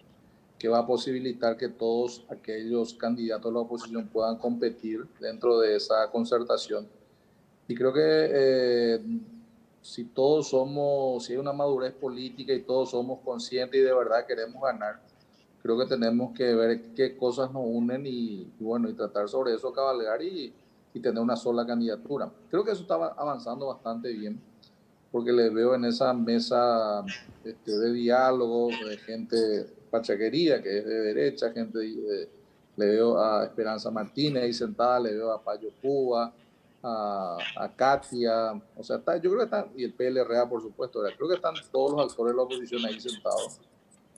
que va a posibilitar que todos aquellos candidatos de la oposición puedan competir dentro de esa concertación. Y creo que si todos somos, si hay una madurez política y todos somos conscientes y de verdad queremos ganar, creo que tenemos que ver qué cosas nos unen y bueno, y tratar sobre eso, cabalgar y tener una sola candidatura. Creo que eso está avanzando bastante bien, porque le veo en esa mesa de diálogo de gente pachaquería, que es de derecha, le veo a Esperanza Martínez ahí sentada, le veo a Payo Cuba, a Katia, o sea, yo creo que están, y el PLRA por supuesto, creo que están todos los actores de la oposición ahí sentados,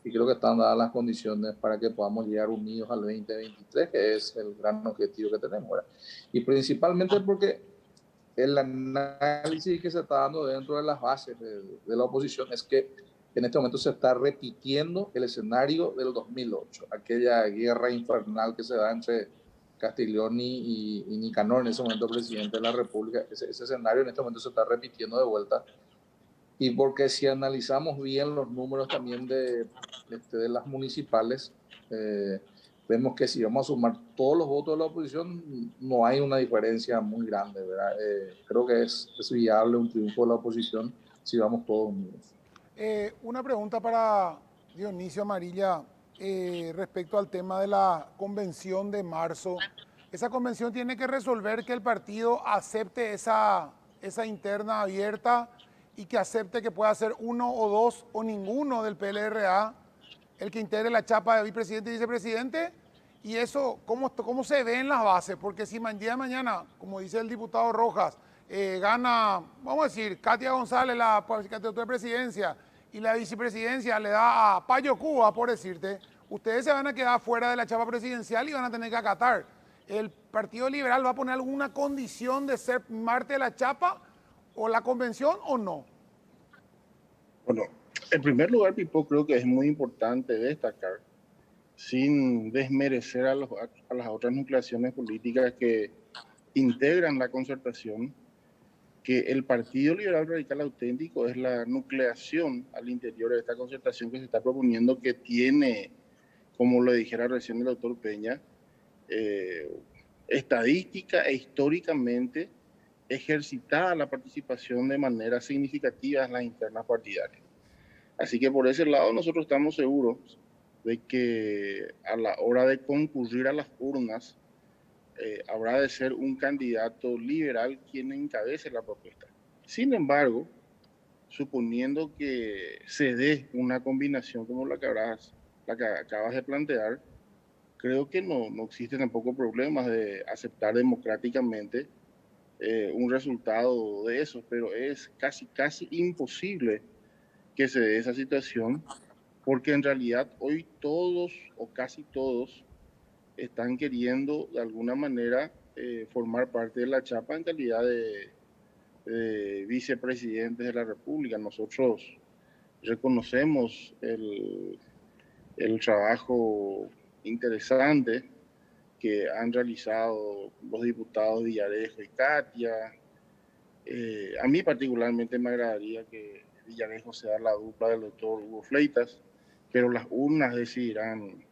y creo que están dadas las condiciones para que podamos llegar unidos al 2023, que es el gran objetivo que tenemos, ¿verdad? Y principalmente porque el análisis que se está dando dentro de las bases de la oposición es que en este momento se está repitiendo el escenario del 2008, aquella guerra infernal que se da entre Castiglioni y Nicanor, en ese momento presidente de la República. Ese escenario en este momento se está repitiendo de vuelta. Y porque si analizamos bien los números también de las municipales, vemos que si vamos a sumar todos los votos de la oposición, no hay una diferencia muy grande, ¿verdad? Creo que es viable un triunfo de la oposición si vamos todos unidos. Una pregunta para Dionisio Amarilla respecto al tema de la convención de marzo. Esa convención tiene que resolver que el partido acepte esa interna abierta y que acepte que pueda ser uno o dos o ninguno del PLRA el que integre la chapa de vicepresidente y vicepresidente. Y eso, ¿cómo se ve en las bases? Porque si día de mañana, como dice el diputado Rojas, gana, vamos a decir, Katia González la candidatura de presidencia y la vicepresidencia le da a Payo Cuba, por decirte, ustedes se van a quedar fuera de la chapa presidencial y van a tener que acatar. ¿El Partido Liberal va a poner alguna condición de ser parte de la chapa o la convención o no? Bueno, en primer lugar, Pipo, creo que es muy importante destacar, sin desmerecer a las otras nucleaciones políticas que integran la concertación, que el Partido Liberal Radical Auténtico es la nucleación al interior de esta concertación que se está proponiendo, que tiene, como lo dijera recién el doctor Peña, estadística e históricamente ejercitada la participación de manera significativa en las internas partidarias. Así que por ese lado nosotros estamos seguros de que a la hora de concurrir a las urnas habrá de ser un candidato liberal quien encabece la propuesta. Sin embargo, suponiendo que se dé una combinación como la que acabas de plantear, creo que no existen tampoco problemas de aceptar democráticamente un resultado de eso, pero es casi imposible que se dé esa situación, porque en realidad hoy todos o casi todos están queriendo de alguna manera formar parte de la chapa en calidad de vicepresidentes de la República. Nosotros reconocemos el trabajo interesante que han realizado los diputados Villarejo y Katia. A mí particularmente me agradaría que Villarejo sea la dupla del doctor Hugo Fleitas, pero las urnas decidirán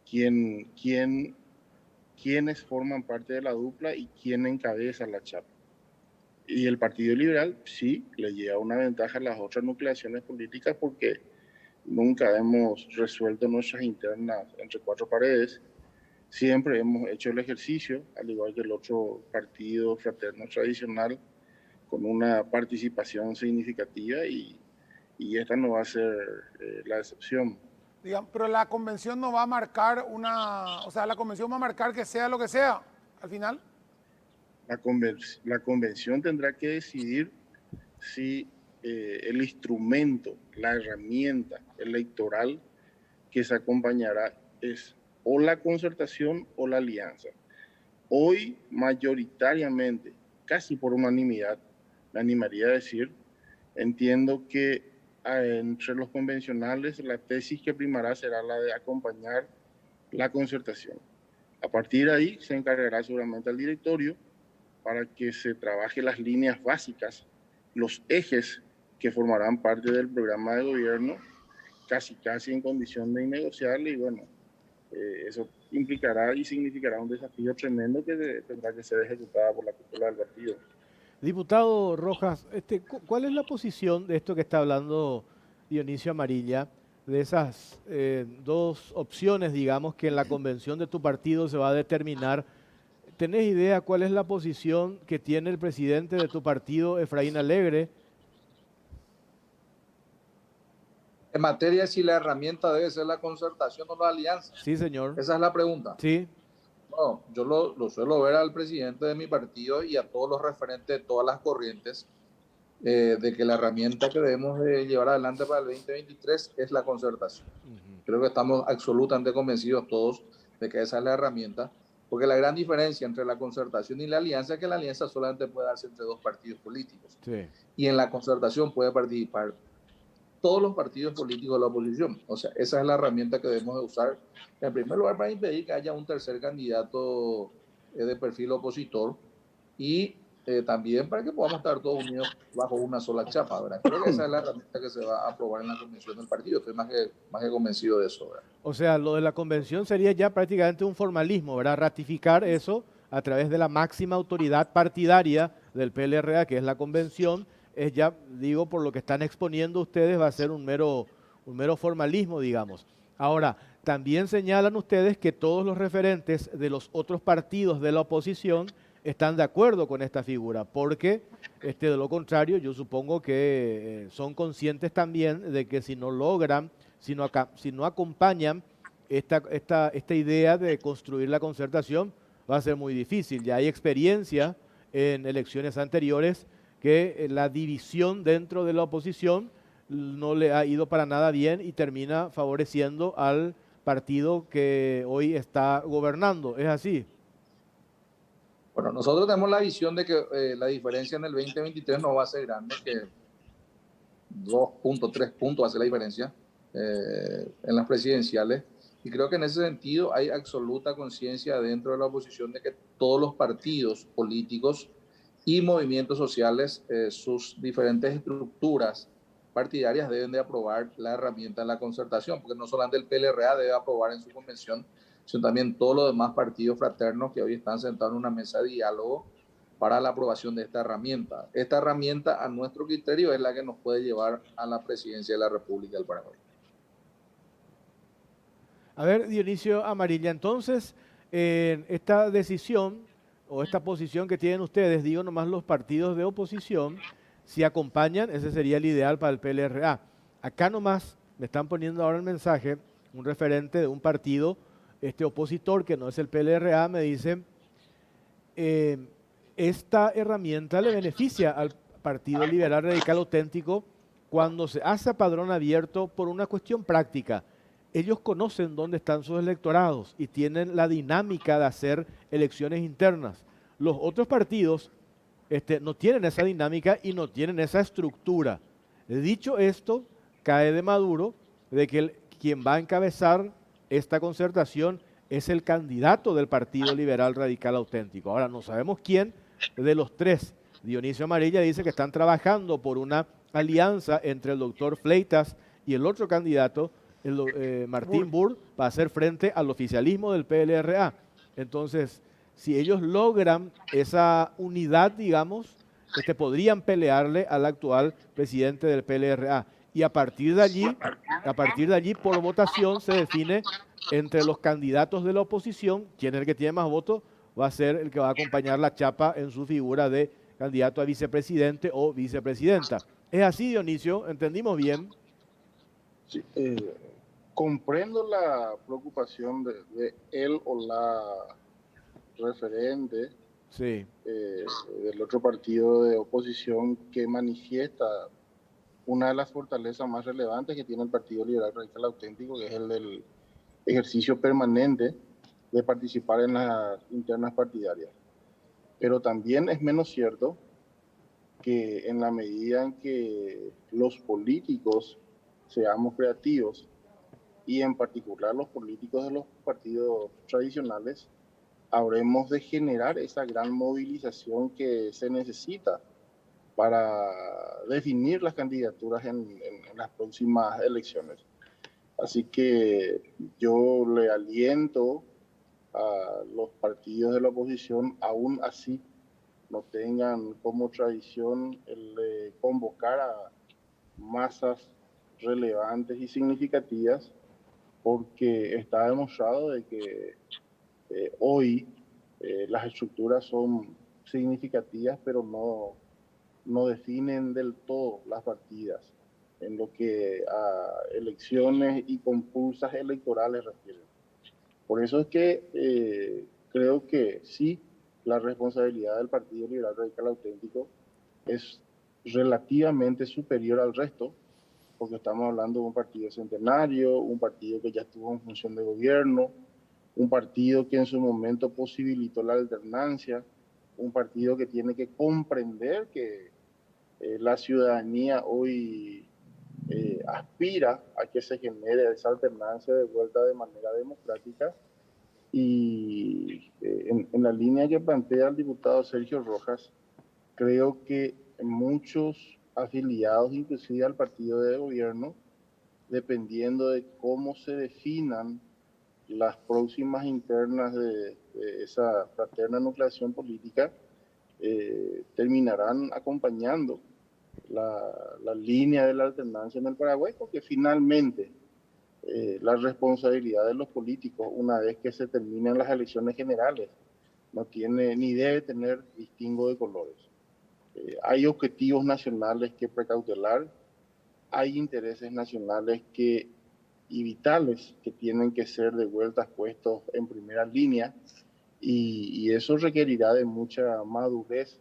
quiénes forman parte de la dupla y quién encabeza la chapa. Y el Partido Liberal sí le lleva una ventaja a las otras nucleaciones políticas porque nunca hemos resuelto nuestras internas entre cuatro paredes. Siempre hemos hecho el ejercicio, al igual que el otro partido fraterno tradicional, con una participación significativa y esta no va a ser la excepción. Pero la convención no va a marcar la convención va a marcar que sea lo que sea, al final. La convención tendrá que decidir si el instrumento, la herramienta electoral que se acompañará es o la concertación o la alianza. Hoy, mayoritariamente, casi por unanimidad, me animaría a decir, entiendo que entre los convencionales la tesis que primará será la de acompañar la concertación. A partir de ahí se encargará seguramente al directorio para que se trabaje las líneas básicas, los ejes que formarán parte del programa de gobierno, casi en condición de innegociable, y bueno, eso implicará y significará un desafío tremendo que tendrá que ser ejecutada por la cúpula del partido. Diputado Rojas, ¿cuál es la posición de esto que está hablando Dionisio Amarilla, de esas dos opciones, digamos, que en la convención de tu partido se va a determinar? ¿Tenés idea cuál es la posición que tiene el presidente de tu partido, Efraín Alegre? En materia de si la herramienta debe ser la concertación o la alianza. Sí, señor. Esa es la pregunta. Sí. No, yo lo suelo ver al presidente de mi partido y a todos los referentes de todas las corrientes de que la herramienta que debemos de llevar adelante para el 2023 es la concertación. Creo que estamos absolutamente convencidos todos de que esa es la herramienta, porque la gran diferencia entre la concertación y la alianza es que la alianza solamente puede darse entre dos partidos políticos. Sí. Y en la concertación puede participar todos los partidos políticos de la oposición. O sea, esa es la herramienta que debemos de usar, en primer lugar, para impedir que haya un tercer candidato de perfil opositor y también para que podamos estar todos unidos bajo una sola chapa, ¿verdad? Creo que esa es la herramienta que se va a aprobar en la convención del partido. Estoy más que convencido de eso, ¿verdad? O sea, lo de la convención sería ya prácticamente un formalismo, ¿verdad? Ratificar eso a través de la máxima autoridad partidaria del PLRA, que es la convención. Es ya, digo, por lo que están exponiendo ustedes, va a ser un mero formalismo, digamos. Ahora, también señalan ustedes que todos los referentes de los otros partidos de la oposición están de acuerdo con esta figura, porque de lo contrario, yo supongo que son conscientes también de que si no logran, si no acompañan esta idea de construir la concertación, va a ser muy difícil. Ya hay experiencia en elecciones anteriores que la división dentro de la oposición no le ha ido para nada bien y termina favoreciendo al partido que hoy está gobernando. ¿Es así? Bueno, nosotros tenemos la visión de que la diferencia en el 2023 no va a ser grande, que 2 puntos, 3 puntos va a ser la diferencia en las presidenciales. Y creo que en ese sentido hay absoluta conciencia dentro de la oposición de que todos los partidos políticos y movimientos sociales, sus diferentes estructuras partidarias deben de aprobar la herramienta de la concertación, porque no solamente el PLRA debe aprobar en su convención, sino también todos los demás partidos fraternos que hoy están sentados en una mesa de diálogo para la aprobación de esta herramienta. Esta herramienta, a nuestro criterio, es la que nos puede llevar a la presidencia de la República del Paraguay. A ver, Dionisio Amarilla, entonces, esta decisión o esta posición que tienen ustedes, digo nomás los partidos de oposición, si acompañan, ese sería el ideal para el PLRA. Acá nomás me están poniendo ahora el mensaje, un referente de un partido opositor que no es el PLRA, me dice, esta herramienta le beneficia al Partido Liberal Radical Auténtico cuando se hace padrón abierto por una cuestión práctica. Ellos conocen dónde están sus electorados y tienen la dinámica de hacer elecciones internas. Los otros partidos no tienen esa dinámica y no tienen esa estructura. Dicho esto, cae de maduro de que quien va a encabezar esta concertación es el candidato del Partido Liberal Radical Auténtico. Ahora, no sabemos quién de los tres. Dionisio Amarilla dice que están trabajando por una alianza entre el doctor Fleitas y el otro candidato, Martín Burr, para hacer frente al oficialismo del PLRA. Entonces, si ellos logran esa unidad, digamos, podrían pelearle al actual presidente del PLRA. Y a partir de allí, por votación, se define entre los candidatos de la oposición quién es el que tiene más votos, va a ser el que va a acompañar la chapa en su figura de candidato a vicepresidente o vicepresidenta. ¿Es así, Dionisio? ¿Entendimos bien? Sí, comprendo la preocupación de él o la referente Sí. del otro partido de oposición que manifiesta una de las fortalezas más relevantes que tiene el Partido Liberal Radical Auténtico, que es el del ejercicio permanente de participar en las internas partidarias. Pero también es menos cierto que en la medida en que los políticos seamos creativos, y en particular los políticos de los partidos tradicionales, habremos de generar esa gran movilización que se necesita para definir las candidaturas en las próximas elecciones. Así que yo le aliento a los partidos de la oposición, aún así no tengan como tradición el de convocar a masas relevantes y significativas, porque está demostrado de que hoy las estructuras son significativas, pero no definen del todo las partidas en lo que a elecciones y compulsas electorales refieren. Por eso es que creo que sí, la responsabilidad del Partido Liberal Radical Auténtico es relativamente superior al resto, porque estamos hablando de un partido centenario, un partido que ya estuvo en función de gobierno, un partido que en su momento posibilitó la alternancia, un partido que tiene que comprender que la ciudadanía hoy aspira a que se genere esa alternancia de vuelta de manera democrática. Y en la línea que plantea el diputado Sergio Rojas, creo que muchos afiliados inclusive al partido de gobierno, dependiendo de cómo se definan las próximas internas de esa fraterna nucleación política, terminarán acompañando la línea de la alternancia en el Paraguay, porque finalmente la responsabilidad de los políticos, una vez que se terminen las elecciones generales, no tiene ni debe tener distingo de colores. Hay objetivos nacionales que precautelar, hay intereses nacionales y vitales que tienen que ser de vuelta puestos en primera línea, y eso requerirá de mucha madurez,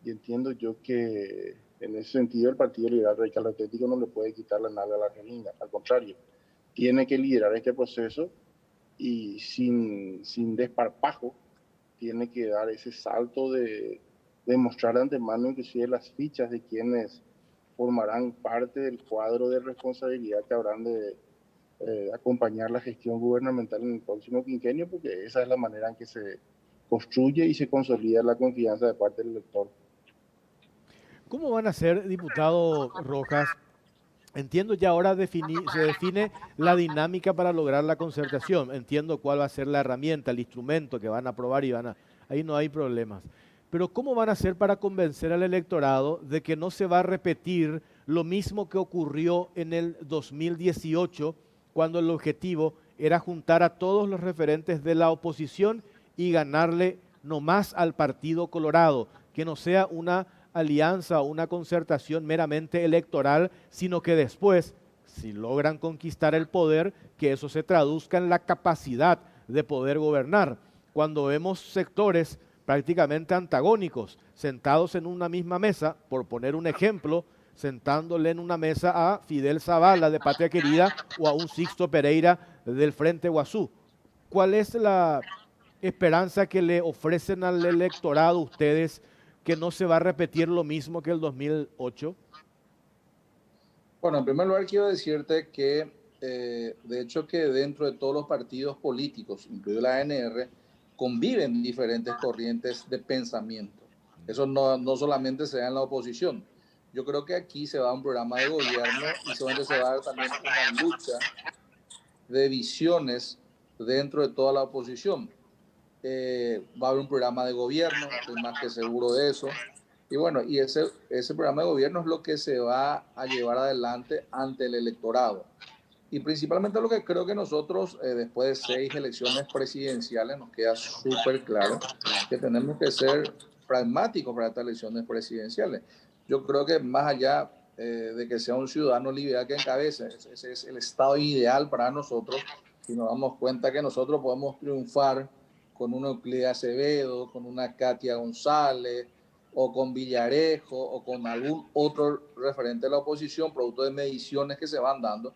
y entiendo yo que en ese sentido el Partido Liberal Radical Auténtico no le puede quitar la nalga a la jeringa, al contrario, tiene que liderar este proceso y sin desparpajo tiene que dar ese salto de mostrar de antemano inclusive las fichas de quienes formarán parte del cuadro de responsabilidad que habrán de acompañar la gestión gubernamental en el próximo quinquenio, porque esa es la manera en que se construye y se consolida la confianza de parte del elector. ¿Cómo van a ser, diputado Rojas? Entiendo ya ahora se define la dinámica para lograr la concertación. Entiendo cuál va a ser la herramienta, el instrumento que van a aprobar y ahí no hay problemas. pero ¿cómo van a hacer para convencer al electorado de que no se va a repetir lo mismo que ocurrió en el 2018, cuando el objetivo era juntar a todos los referentes de la oposición y ganarle nomás al Partido Colorado, que no sea una alianza o una concertación meramente electoral, sino que después, si logran conquistar el poder, que eso se traduzca en la capacidad de poder gobernar? Cuando vemos sectores prácticamente antagónicos, sentados en una misma mesa, por poner un ejemplo, sentándole en una mesa a Fidel Zavala de Patria Querida o a un Sixto Pereira del Frente Guazú. ¿Cuál es la esperanza que le ofrecen al electorado ustedes, que no se va a repetir lo mismo que el 2008? Bueno, en primer lugar quiero decirte que, de hecho, que dentro de todos los partidos políticos, incluido la ANR, conviven diferentes corrientes de pensamiento. Eso no solamente se da en la oposición. Yo creo que aquí se va a un programa de gobierno y seguramente se va a dar también una lucha de visiones dentro de toda la oposición. Va a haber un programa de gobierno, estoy más que seguro de eso. Y bueno, y ese programa de gobierno es lo que se va a llevar adelante ante el electorado. Y principalmente lo que creo que nosotros, después de 6 elecciones presidenciales, nos queda súper claro que tenemos que ser pragmáticos para estas elecciones presidenciales. Yo creo que más allá de que sea un ciudadano liberal que encabece, ese es el estado ideal para nosotros, si nos damos cuenta que nosotros podemos triunfar con una Euclida Acevedo, con una Katia González, o con Villarejo, o con algún otro referente de la oposición, producto de mediciones que se van dando.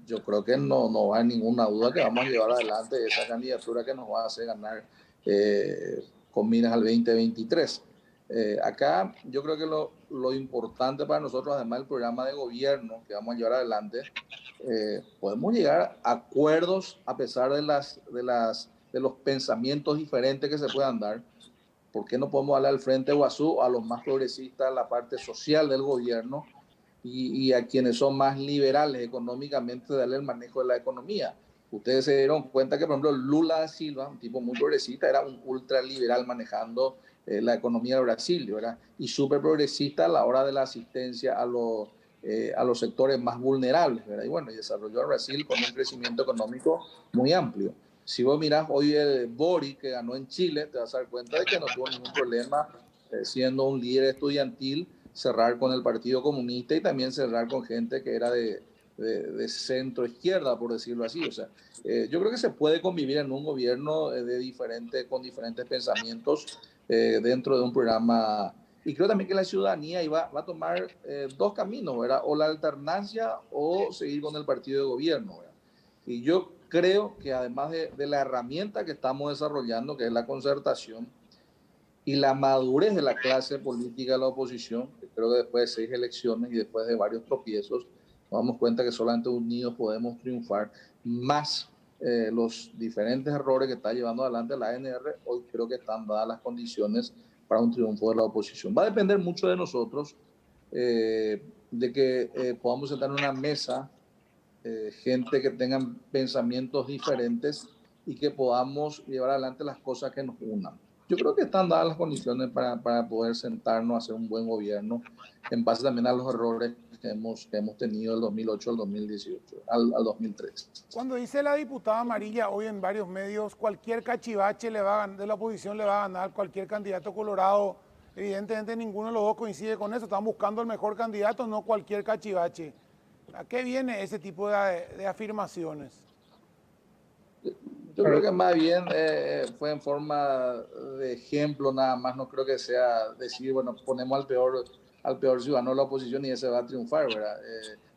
Yo creo que no hay ninguna duda que vamos a llevar adelante esa candidatura que nos va a hacer ganar con miras al 2023. Acá yo creo que lo importante para nosotros, además del programa de gobierno que vamos a llevar adelante, podemos llegar a acuerdos a pesar de los pensamientos diferentes que se puedan dar. ¿Por qué no podemos darle al Frente Guazú, a los más progresistas, la parte social del gobierno, y a quienes son más liberales económicamente, darle el manejo de la economía? Ustedes se dieron cuenta que, por ejemplo, Lula da Silva, un tipo muy progresista, era un ultraliberal manejando la economía de Brasil, ¿verdad? Y súper progresista a la hora de la asistencia a los sectores más vulnerables, ¿verdad? Y bueno, y desarrolló a Brasil con un crecimiento económico muy amplio. Si vos mirás hoy el Boric, que ganó en Chile, te vas a dar cuenta de que no tuvo ningún problema, siendo un líder estudiantil, cerrar con el Partido Comunista y también cerrar con gente que era de centro izquierda, por decirlo así. O sea, yo creo que se puede convivir en un gobierno con diferentes pensamientos dentro de un programa. Y creo también que la ciudadanía va a tomar dos caminos, ¿verdad? O la alternancia o seguir con el partido de gobierno, ¿verdad? Y yo creo que además de la herramienta que estamos desarrollando, que es la concertación, y la madurez de la clase política de la oposición, que creo que después de 6 elecciones y después de varios tropiezos, nos damos cuenta que solamente unidos podemos triunfar, más los diferentes errores que está llevando adelante la ANR. Hoy creo que están dadas las condiciones para un triunfo de la oposición. Va a depender mucho de nosotros, de que podamos sentar en una mesa gente que tengan pensamientos diferentes y que podamos llevar adelante las cosas que nos unan. Yo creo que están dadas las condiciones para poder sentarnos a hacer un buen gobierno en base también a los errores que hemos tenido del 2008 al 2018, al 2003. Cuando dice la diputada amarilla hoy en varios medios, cualquier cachivache de la oposición le va a ganar cualquier candidato colorado, evidentemente ninguno de los dos coincide con eso. Están buscando el mejor candidato, no cualquier cachivache. ¿A qué viene ese tipo de afirmaciones? Yo creo que más bien fue en forma de ejemplo nada más. No creo que sea decir, bueno, ponemos al peor ciudadano de la oposición y ese va a triunfar, ¿verdad?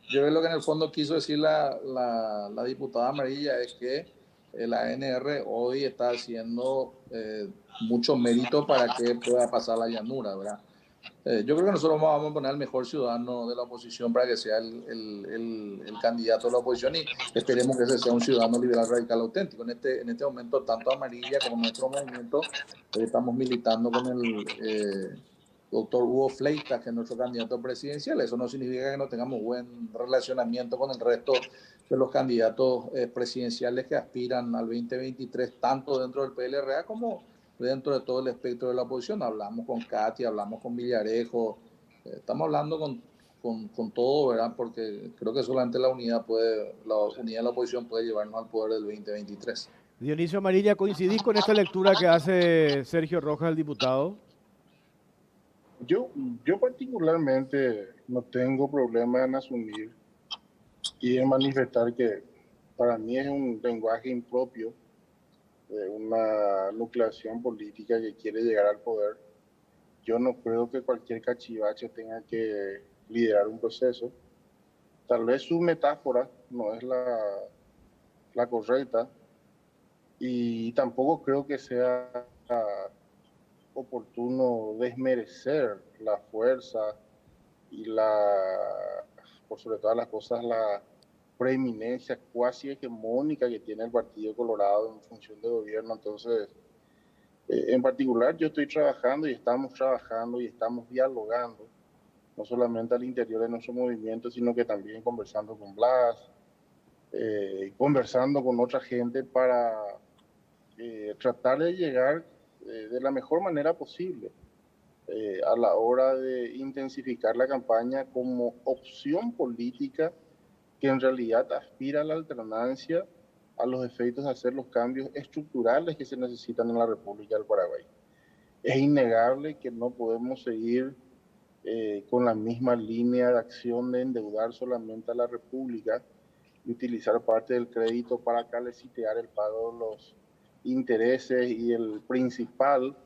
Yo creo que lo que en el fondo quiso decir la diputada amarilla es que la ANR hoy está haciendo mucho mérito para que pueda pasar la llanura, ¿verdad? Yo creo que nosotros vamos a poner al mejor ciudadano de la oposición para que sea el candidato de la oposición, y esperemos que ese sea un ciudadano liberal radical auténtico. En este momento, tanto Amarilla como nuestro movimiento, estamos militando con el doctor Hugo Fleitas, que es nuestro candidato presidencial. Eso no significa que no tengamos buen relacionamiento con el resto de los candidatos presidenciales que aspiran al 2023, tanto dentro del PLRA como dentro de todo el espectro de la oposición. Hablamos con Katy, hablamos con Villarejo, estamos hablando con todo, ¿verdad? Porque creo que solamente la unidad de la oposición puede llevarnos al poder del 2023. Dionisio Amarilla, ¿coincidís con esta lectura que hace Sergio Rojas, el diputado? Yo, yo particularmente no tengo problema en asumir y en manifestar que para mí es un lenguaje impropio de una nucleación política que quiere llegar al poder. Yo no creo que cualquier cachivache tenga que liderar un proceso. Tal vez su metáfora no es la correcta y tampoco creo que sea oportuno desmerecer la fuerza y por sobre todas las cosas, la preeminencia cuasi hegemónica que tiene el Partido Colorado en función de gobierno. Entonces, en particular, yo estoy trabajando y estamos dialogando, no solamente al interior de nuestro movimiento, sino que también conversando con Blas, conversando con otra gente para tratar de llegar de la mejor manera posible a la hora de intensificar la campaña como opción política que en realidad aspira a la alternancia, a los efectos de hacer los cambios estructurales que se necesitan en la República del Paraguay. Es innegable que no podemos seguir con la misma línea de acción de endeudar solamente a la República y utilizar parte del crédito para calcitear el pago de los intereses y el principal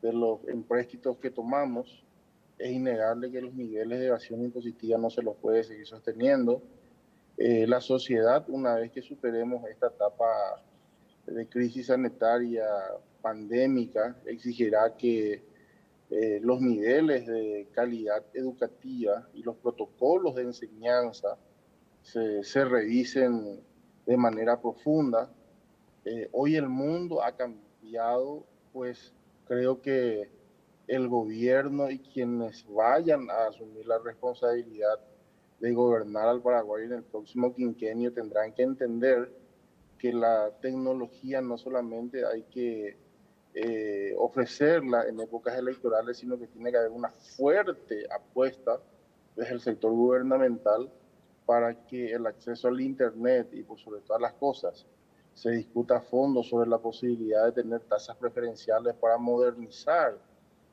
de los empréstitos que tomamos. Es innegable que los niveles de evasión impositiva no se los puede seguir sosteniendo. La sociedad, una vez que superemos esta etapa de crisis sanitaria pandémica, exigirá que los niveles de calidad educativa y los protocolos de enseñanza se revisen de manera profunda. Hoy el mundo ha cambiado, pues creo que el gobierno y quienes vayan a asumir la responsabilidad de gobernar al Paraguay en el próximo quinquenio tendrán que entender que la tecnología no solamente hay que ofrecerla en épocas electorales, sino que tiene que haber una fuerte apuesta desde el sector gubernamental para que el acceso al Internet y por sobre todas las cosas se discuta a fondo sobre la posibilidad de tener tasas preferenciales para modernizar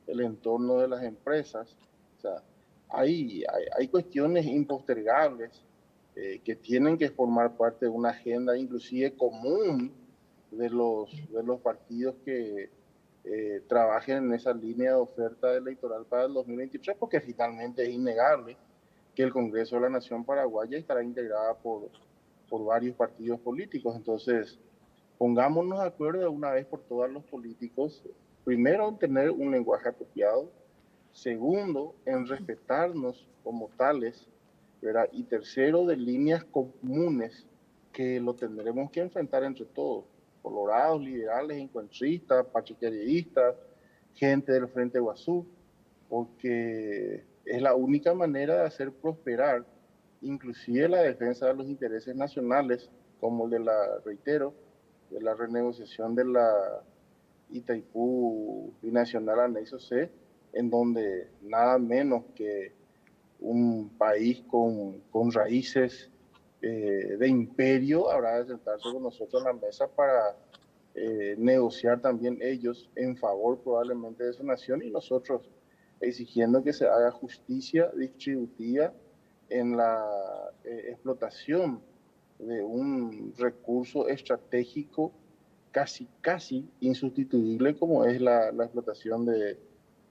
el entorno de las empresas. O sea, hay cuestiones impostergables que tienen que formar parte de una agenda inclusive común de los partidos que trabajen en esa línea de oferta electoral para el 2023, porque finalmente es innegable que el Congreso de la Nación Paraguaya estará integrada por varios partidos políticos. Entonces, pongámonos de acuerdo de una vez por todas los políticos, primero en tener un lenguaje apropiado, segundo en respetarnos como tales, ¿verdad? Y tercero de líneas comunes que lo tendremos que enfrentar entre todos, colorados, liberales, encuentristas, pachequeristas, gente del Frente Guazú, porque es la única manera de hacer prosperar inclusive la defensa de los intereses nacionales, como el de reitero, de la renegociación de la Itaipú Binacional Anexo C, en donde nada menos que un país con raíces de imperio habrá de sentarse con nosotros en la mesa para negociar también ellos en favor probablemente de su nación y nosotros exigiendo que se haga justicia distributiva en la explotación de un recurso estratégico casi insustituible como es la explotación de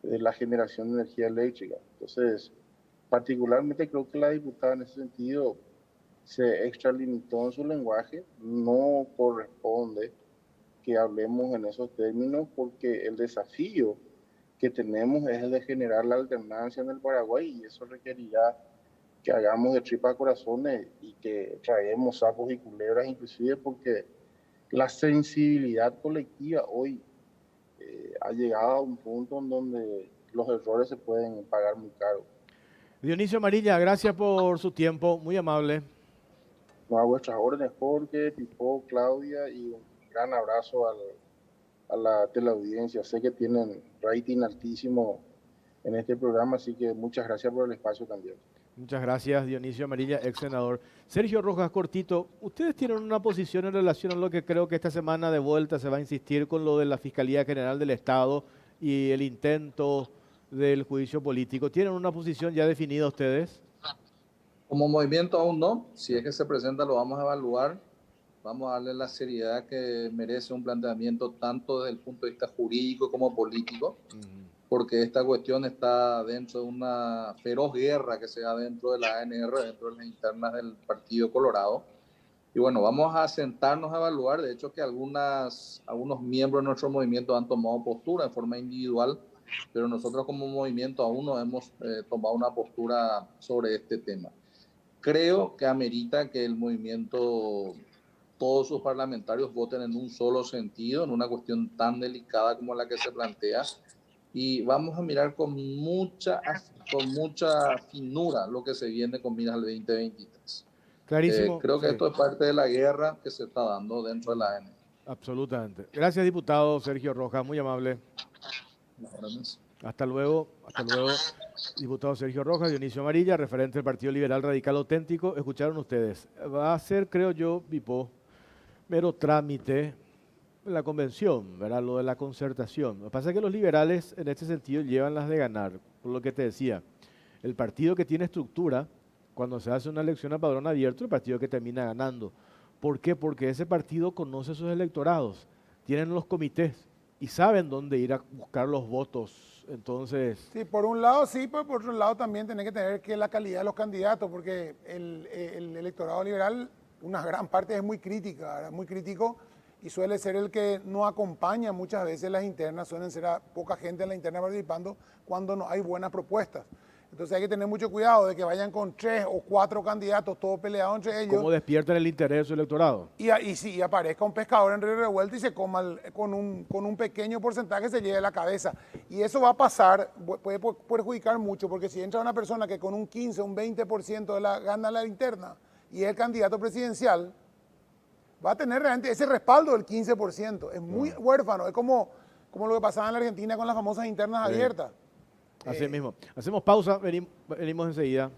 la generación de energía eléctrica. Entonces, particularmente creo que la diputada en ese sentido se extralimitó en su lenguaje, no corresponde que hablemos en esos términos porque el desafío que tenemos es el de generar la alternancia en el Paraguay y eso requerirá que hagamos de tripas corazones y que traemos sapos y culebras inclusive porque la sensibilidad colectiva hoy ha llegado a un punto en donde los errores se pueden pagar muy caro. Dionisio Amarilla, gracias por su tiempo, muy amable. No, a vuestras órdenes, Jorge, Pipo, Claudia, y un gran abrazo a la teleaudiencia. Sé que tienen rating altísimo en este programa, así que muchas gracias por el espacio también. Muchas gracias, Dionisio Amarilla, ex senador. Sergio Rojas, cortito, ustedes tienen una posición en relación a lo que creo que esta semana de vuelta se va a insistir con lo de la Fiscalía General del Estado y el intento del juicio político. ¿Tienen una posición ya definida ustedes? Como movimiento aún no, si es que se presenta lo vamos a evaluar, vamos a darle la seriedad que merece un planteamiento tanto desde el punto de vista jurídico como político, porque esta cuestión está dentro de una feroz guerra que se da dentro de la ANR, dentro de las internas del Partido Colorado. Y bueno, vamos a sentarnos a evaluar, de hecho que algunos miembros de nuestro movimiento han tomado postura de forma individual, pero nosotros como movimiento aún no hemos tomado una postura sobre este tema. Creo que amerita que el movimiento, todos sus parlamentarios voten en un solo sentido, en una cuestión tan delicada como la que se plantea, y vamos a mirar con mucha finura lo que se viene con miras al 2023. Clarísimo. Creo que sí. esto es parte de la guerra que se está dando dentro de la ANR. Absolutamente. Gracias, diputado Sergio Rojas, muy amable. Hasta luego, diputado Sergio Rojas, Dionisio Amarilla, referente del Partido Liberal Radical Auténtico. Escucharon ustedes. Va a ser, creo yo, Pipo, mero trámite la convención, ¿verdad? Lo de la concertación. Lo que pasa es que los liberales en este sentido llevan las de ganar, por lo que te decía. El partido que tiene estructura, cuando se hace una elección a padrón abierto, el partido que termina ganando. ¿Por qué? Porque ese partido conoce sus electorados, tienen los comités y saben dónde ir a buscar los votos. Entonces... Sí, por un lado sí, pero por otro lado también tiene que tener que la calidad de los candidatos, porque el electorado liberal, una gran parte es muy crítica, ¿verdad? Muy crítico, y suele ser el que no acompaña muchas veces las internas, suelen ser poca gente en la interna participando cuando no hay buenas propuestas. Entonces hay que tener mucho cuidado de que vayan con 3 o 4 candidatos, todos peleados entre ellos. ¿Cómo despiertan el interés de su electorado? Y aparezca un pescador en río revuelto y se coma con un pequeño porcentaje se lleve la cabeza. Y eso va a pasar, puede perjudicar mucho, porque si entra una persona que con un 15, un 20% gana la interna y es el candidato presidencial, va a tener realmente ese respaldo del 15%. Es muy huérfano, es como lo que pasaba en la Argentina con las famosas internas abiertas. Así mismo. Hacemos pausa, venimos enseguida.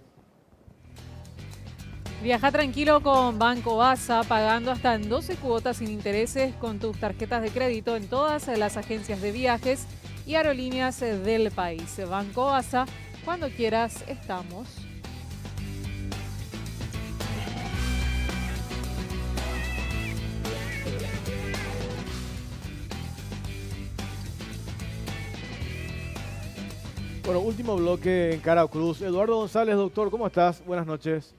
Viaja tranquilo con Banco ASA, pagando hasta en 12 cuotas sin intereses con tus tarjetas de crédito en todas las agencias de viajes y aerolíneas del país. Banco ASA, cuando quieras, estamos. Bueno, último bloque en Cara Cruz. Eduardo González, doctor, ¿cómo estás? Buenas noches.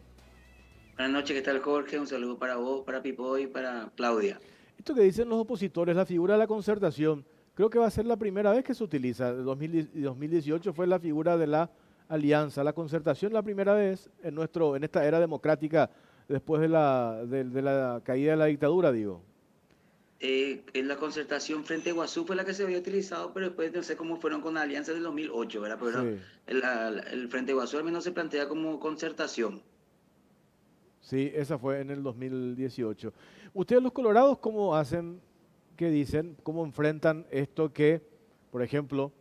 Buenas noches, ¿qué tal, Jorge? Un saludo para vos, para Pipo y para Claudia. Esto que dicen los opositores, la figura de la concertación, creo que va a ser la primera vez que se utiliza. 2018 fue la figura de la alianza. La concertación la primera vez en esta era democrática después de la caída de la dictadura, digo. En la concertación frente a Iguazú fue la que se había utilizado, pero después no sé cómo fueron con la alianza del 2008, ¿verdad? Pero Sí. el frente a Iguazú al menos se plantea como concertación. Sí, esa fue en el 2018. ¿Ustedes los colorados cómo hacen, qué dicen, cómo enfrentan esto que, por ejemplo,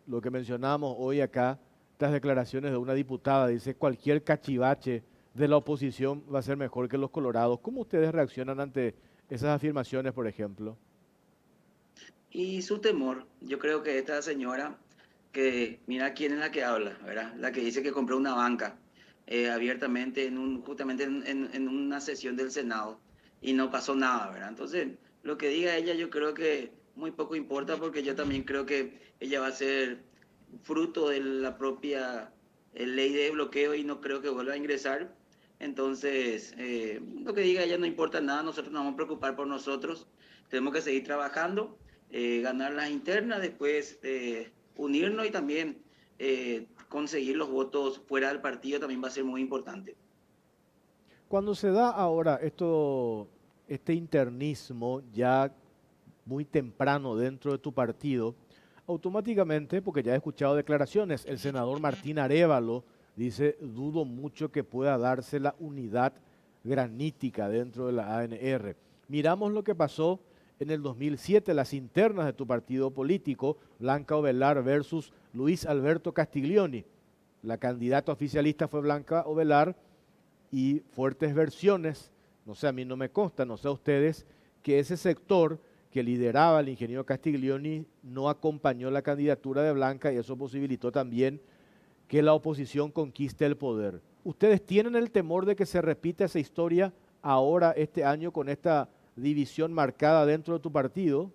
lo que mencionamos hoy acá, estas declaraciones de una diputada, dice cualquier cachivache de la oposición va a ser mejor que los colorados? ¿Cómo ustedes reaccionan ante esas afirmaciones, por ejemplo? Y su temor, yo creo que esta señora, que mira quién es la que habla, ¿verdad? La que dice que compró una banca abiertamente justamente en una sesión del Senado y no pasó nada, ¿verdad? Entonces, lo que diga ella yo creo que muy poco importa, porque yo también creo que ella va a ser fruto de la propia ley de bloqueo y no creo que vuelva a ingresar. Entonces, lo que diga ella no importa nada, nosotros nos vamos a preocupar por nosotros, tenemos que seguir trabajando, ganar las internas, después unirnos y también conseguir los votos fuera del partido también va a ser muy importante. Cuando se da ahora este internismo ya muy temprano dentro de tu partido, automáticamente, porque ya he escuchado declaraciones, el senador Martín Arévalo dice, dudo mucho que pueda darse la unidad granítica dentro de la ANR. Miramos lo que pasó en el 2007 las internas de tu partido político, Blanca Ovelar versus Luis Alberto Castiglioni. La candidata oficialista fue Blanca Ovelar y fuertes versiones, no sé, a mí no me consta, no sé a ustedes, que ese sector que lideraba el ingeniero Castiglioni no acompañó la candidatura de Blanca y eso posibilitó también que la oposición conquiste el poder. ¿Ustedes tienen el temor de que se repita esa historia ahora, este año, con esta división marcada dentro de tu partido?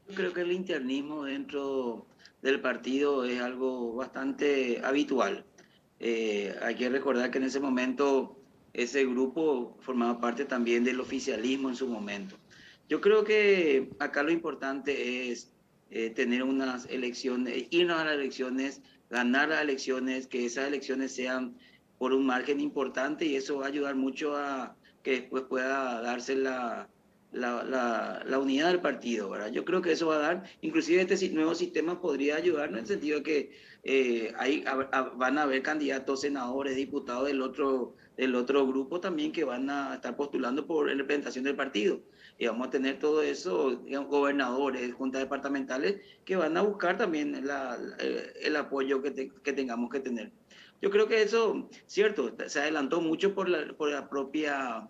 Yo creo que el internismo dentro del partido es algo bastante habitual. Hay que recordar que en ese momento ese grupo formaba parte también del oficialismo en su momento. Yo creo que acá lo importante es tener unas elecciones, irnos a las elecciones, ganar las elecciones, que esas elecciones sean por un margen importante y eso va a ayudar mucho a que después pueda darse la unidad del partido, ¿verdad? Yo creo que eso va a dar, inclusive este nuevo sistema podría ayudarnos en el sentido de que van a haber candidatos, senadores, diputados del otro grupo también que van a estar postulando por la representación del partido. Y vamos a tener todo eso, digamos, gobernadores, juntas departamentales, que van a buscar también el apoyo que tengamos que tener. Yo creo que eso, cierto, se adelantó mucho por la propia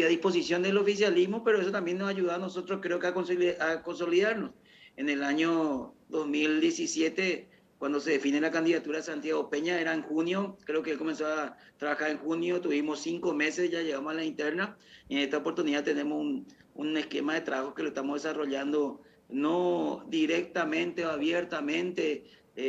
disposición del oficialismo, pero eso también nos ayuda a nosotros, creo que a consolidarnos. En el año 2017, cuando se define la candidatura de Santiago Peña, era en junio, creo que él comenzó a trabajar en junio, tuvimos 5 meses, ya llegamos a la interna, y en esta oportunidad tenemos un esquema de trabajo que lo estamos desarrollando no directamente o abiertamente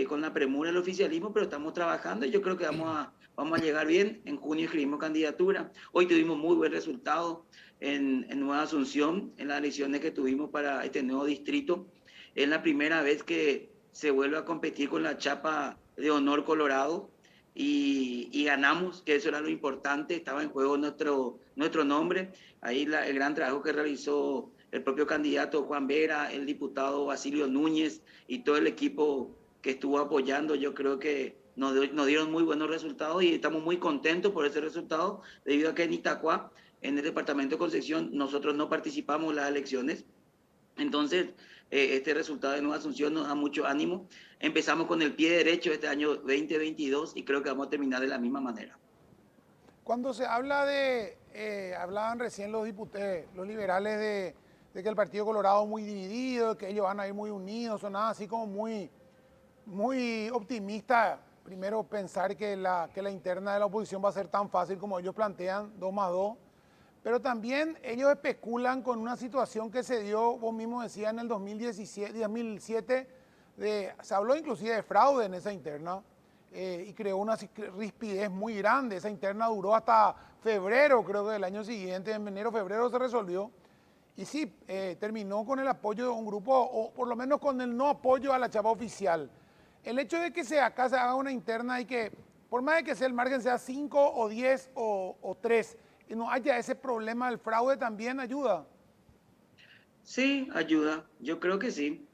con la premura del oficialismo, pero estamos trabajando y yo creo que vamos a llegar bien. En junio escribimos candidatura. Hoy tuvimos muy buen resultado en Nueva Asunción, en las elecciones que tuvimos para este nuevo distrito. Es la primera vez que se vuelve a competir con la chapa de honor Colorado y ganamos, que eso era lo importante, estaba en juego nuestro nombre. Ahí el gran trabajo que realizó el propio candidato Juan Vera, el diputado Basilio Núñez y todo el equipo que estuvo apoyando, yo creo que nos dieron muy buenos resultados y estamos muy contentos por ese resultado, debido a que en Itacua, en el departamento de Concepción, nosotros no participamos en las elecciones. Entonces, este resultado de Nueva Asunción nos da mucho ánimo. Empezamos con el pie derecho este año 2022 y creo que vamos a terminar de la misma manera. Cuando se habla hablaban recién los liberales de que el Partido Colorado es muy dividido, que ellos van a ir muy unidos, o nada así como muy optimista. Primero pensar que la interna de la oposición va a ser tan fácil como ellos plantean, 2+2. Pero también ellos especulan con una situación que se dio, vos mismo decías, en el 2007, se habló inclusive de fraude en esa interna y creó una rispidez muy grande. Esa interna duró hasta febrero, creo que del año siguiente, en enero, febrero se resolvió. Y sí, terminó con el apoyo de un grupo, o por lo menos con el no apoyo a la chapa oficial. El hecho de que acá se haga una interna y que, por más de que sea el margen sea 5 o 10 o 3, y no haya ese problema del fraude, también ayuda. Sí, ayuda. Yo creo que sí.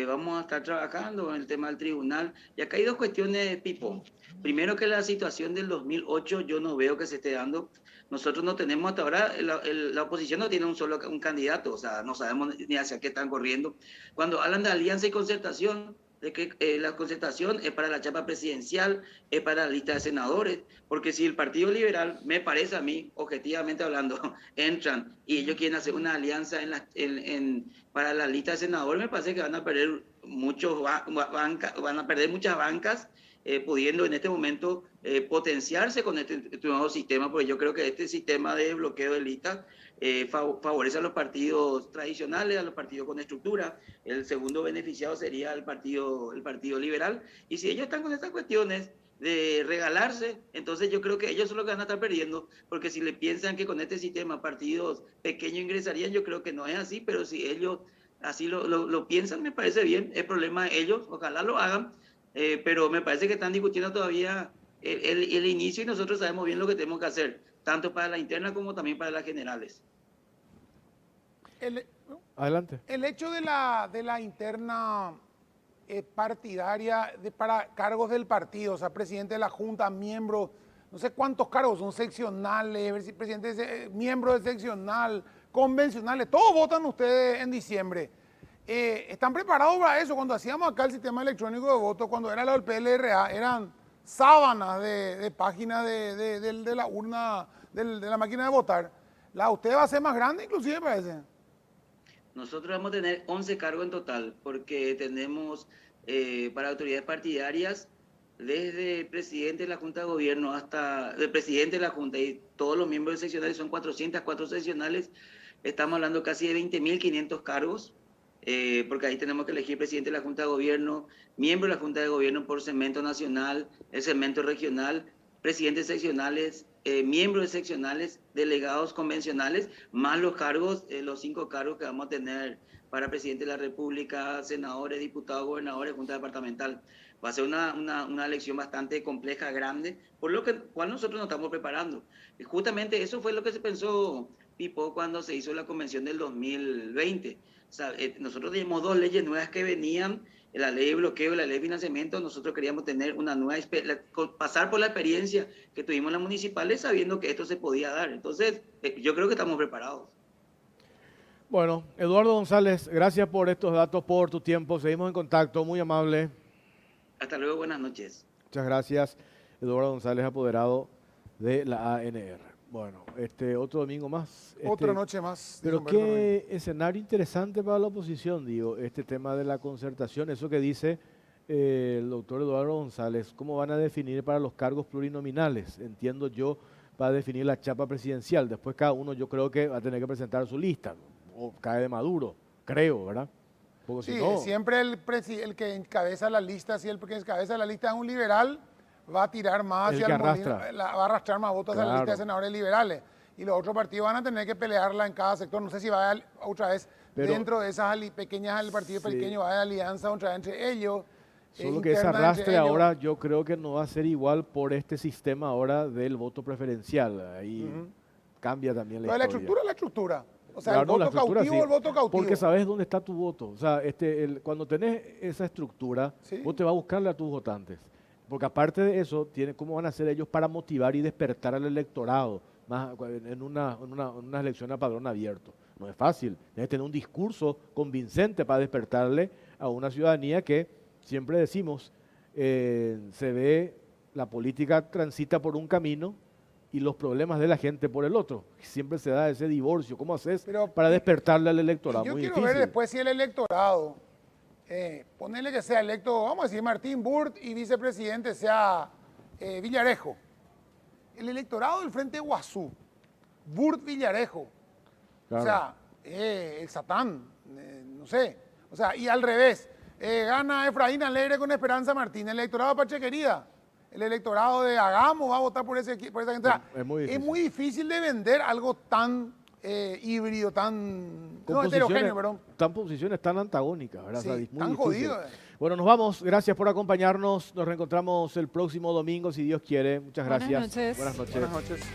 Vamos a estar trabajando en el tema del tribunal. Y acá hay dos cuestiones, Pipo. Primero, que la situación del 2008 yo no veo que se esté dando. Nosotros no tenemos hasta ahora, la oposición no tiene un candidato, o sea, no sabemos ni hacia qué están corriendo. Cuando hablan de alianza y concertación, de que la concertación es para la chapa presidencial, es para la lista de senadores, porque si el Partido Liberal, me parece a mí, objetivamente hablando, entran y ellos quieren hacer una alianza para la lista de senadores, me parece que van a perder muchas bancas, pudiendo en este momento potenciarse con este nuevo sistema, porque yo creo que este sistema de bloqueo de listas favorece a los partidos tradicionales, a los partidos con estructura. El segundo beneficiado sería el partido liberal. Y si ellos están con estas cuestiones de regalarse, entonces yo creo que ellos son los que van a estar perdiendo, porque si le piensan que con este sistema partidos pequeños ingresarían, yo creo que no es así, pero si ellos así lo piensan, me parece bien. Es problema de ellos, ojalá lo hagan, pero me parece que están discutiendo todavía el inicio y nosotros sabemos bien lo que tenemos que hacer, tanto para la interna como también para las generales. Adelante. El hecho de la interna partidaria para cargos del partido, o sea, presidente de la Junta, miembros, no sé cuántos cargos, son seccionales, presidente, miembro de seccional, convencionales, todos votan ustedes en diciembre. ¿Están preparados para eso? Cuando hacíamos acá el sistema electrónico de voto, cuando era lo del PLRA, eran sábanas de páginas de la urna, de la máquina de votar. La de usted va a ser más grande inclusive, parece. Nosotros vamos a tener 11 cargos en total, porque tenemos para autoridades partidarias, desde el presidente de la Junta de Gobierno hasta el presidente de la Junta y todos los miembros seccionales, son 404 seccionales, estamos hablando casi de 20.500 cargos, porque ahí tenemos que elegir presidente de la Junta de Gobierno, miembro de la Junta de Gobierno por segmento nacional, el segmento regional, presidentes seccionales, miembros de seccionales, delegados convencionales, más los cargos, los 5 cargos que vamos a tener para presidente de la República, senadores, diputados, gobernadores, Junta Departamental. Va a ser una elección bastante compleja, grande, por lo cual nosotros nos estamos preparando. Y justamente eso fue lo que se pensó, Pipo, cuando se hizo la convención del 2020. O sea, nosotros teníamos 2 leyes nuevas que venían, la ley de bloqueo y la ley de financiamiento. Nosotros queríamos tener una nueva, pasar por la experiencia que tuvimos en las municipales sabiendo que esto se podía dar. Entonces, yo creo que estamos preparados. Bueno, Eduardo González, gracias por estos datos, por tu tiempo. Seguimos en contacto, muy amable. Hasta luego, buenas noches. Muchas gracias, Eduardo González, apoderado de la ANR. Bueno, otro domingo más. Otra noche más. Pero qué escenario interesante para la oposición, digo, este tema de la concertación, eso que dice el doctor Eduardo González, ¿cómo van a definir para los cargos plurinominales? Entiendo yo, para definir la chapa presidencial. Después cada uno yo creo que va a tener que presentar su lista, o cae de Maduro, creo, ¿verdad? Porque sí, si no, siempre el que encabeza la lista, si el que encabeza la lista es un liberal, va a tirar más hacia el molino, va a arrastrar más votos a la lista de senadores liberales. Y los otros partidos van a tener que pelearla en cada sector. No sé si va a otra vez dentro de esas pequeñas, el partido pequeño va a haber alianza otra vez entre ellos. Solo que ese arrastre ahora yo creo que no va a ser igual por este sistema ahora del voto preferencial. Ahí cambia también la historia. La estructura. O sea, claro, el voto cautivo, sí. El voto cautivo. Porque sabes dónde está tu voto. O sea, cuando tenés esa estructura, sí, vos te vas a buscarle a tus votantes. Porque aparte de eso, ¿cómo van a hacer ellos para motivar y despertar al electorado más en una elección a padrón abierto? No es fácil. Debes tener un discurso convincente para despertarle a una ciudadanía que, siempre decimos, se ve, la política transita por un camino y los problemas de la gente por el otro. Siempre se da ese divorcio. ¿Cómo haces para despertarle al electorado? Yo muy quiero difícil. ver después si el electorado, ponerle que sea electo, vamos a decir Martín Burt y vicepresidente sea Villarejo. El electorado del Frente Guazú, Burt Villarejo, claro. O sea, el Satán, no sé. O sea, y al revés, gana Efraín Alegre con Esperanza Martínez, el electorado de Pachequería. El electorado de Hagamos va a votar por esa gente. Es muy difícil de vender algo tan híbrido, tan heterogéneo, perdón. Tan posiciones tan antagónicas, ¿verdad? Sí, o sea, muy tan jodido. Bueno, nos vamos. Gracias por acompañarnos. Nos reencontramos el próximo domingo, si Dios quiere. Muchas gracias. Buenas noches. Buenas noches. Buenas noches.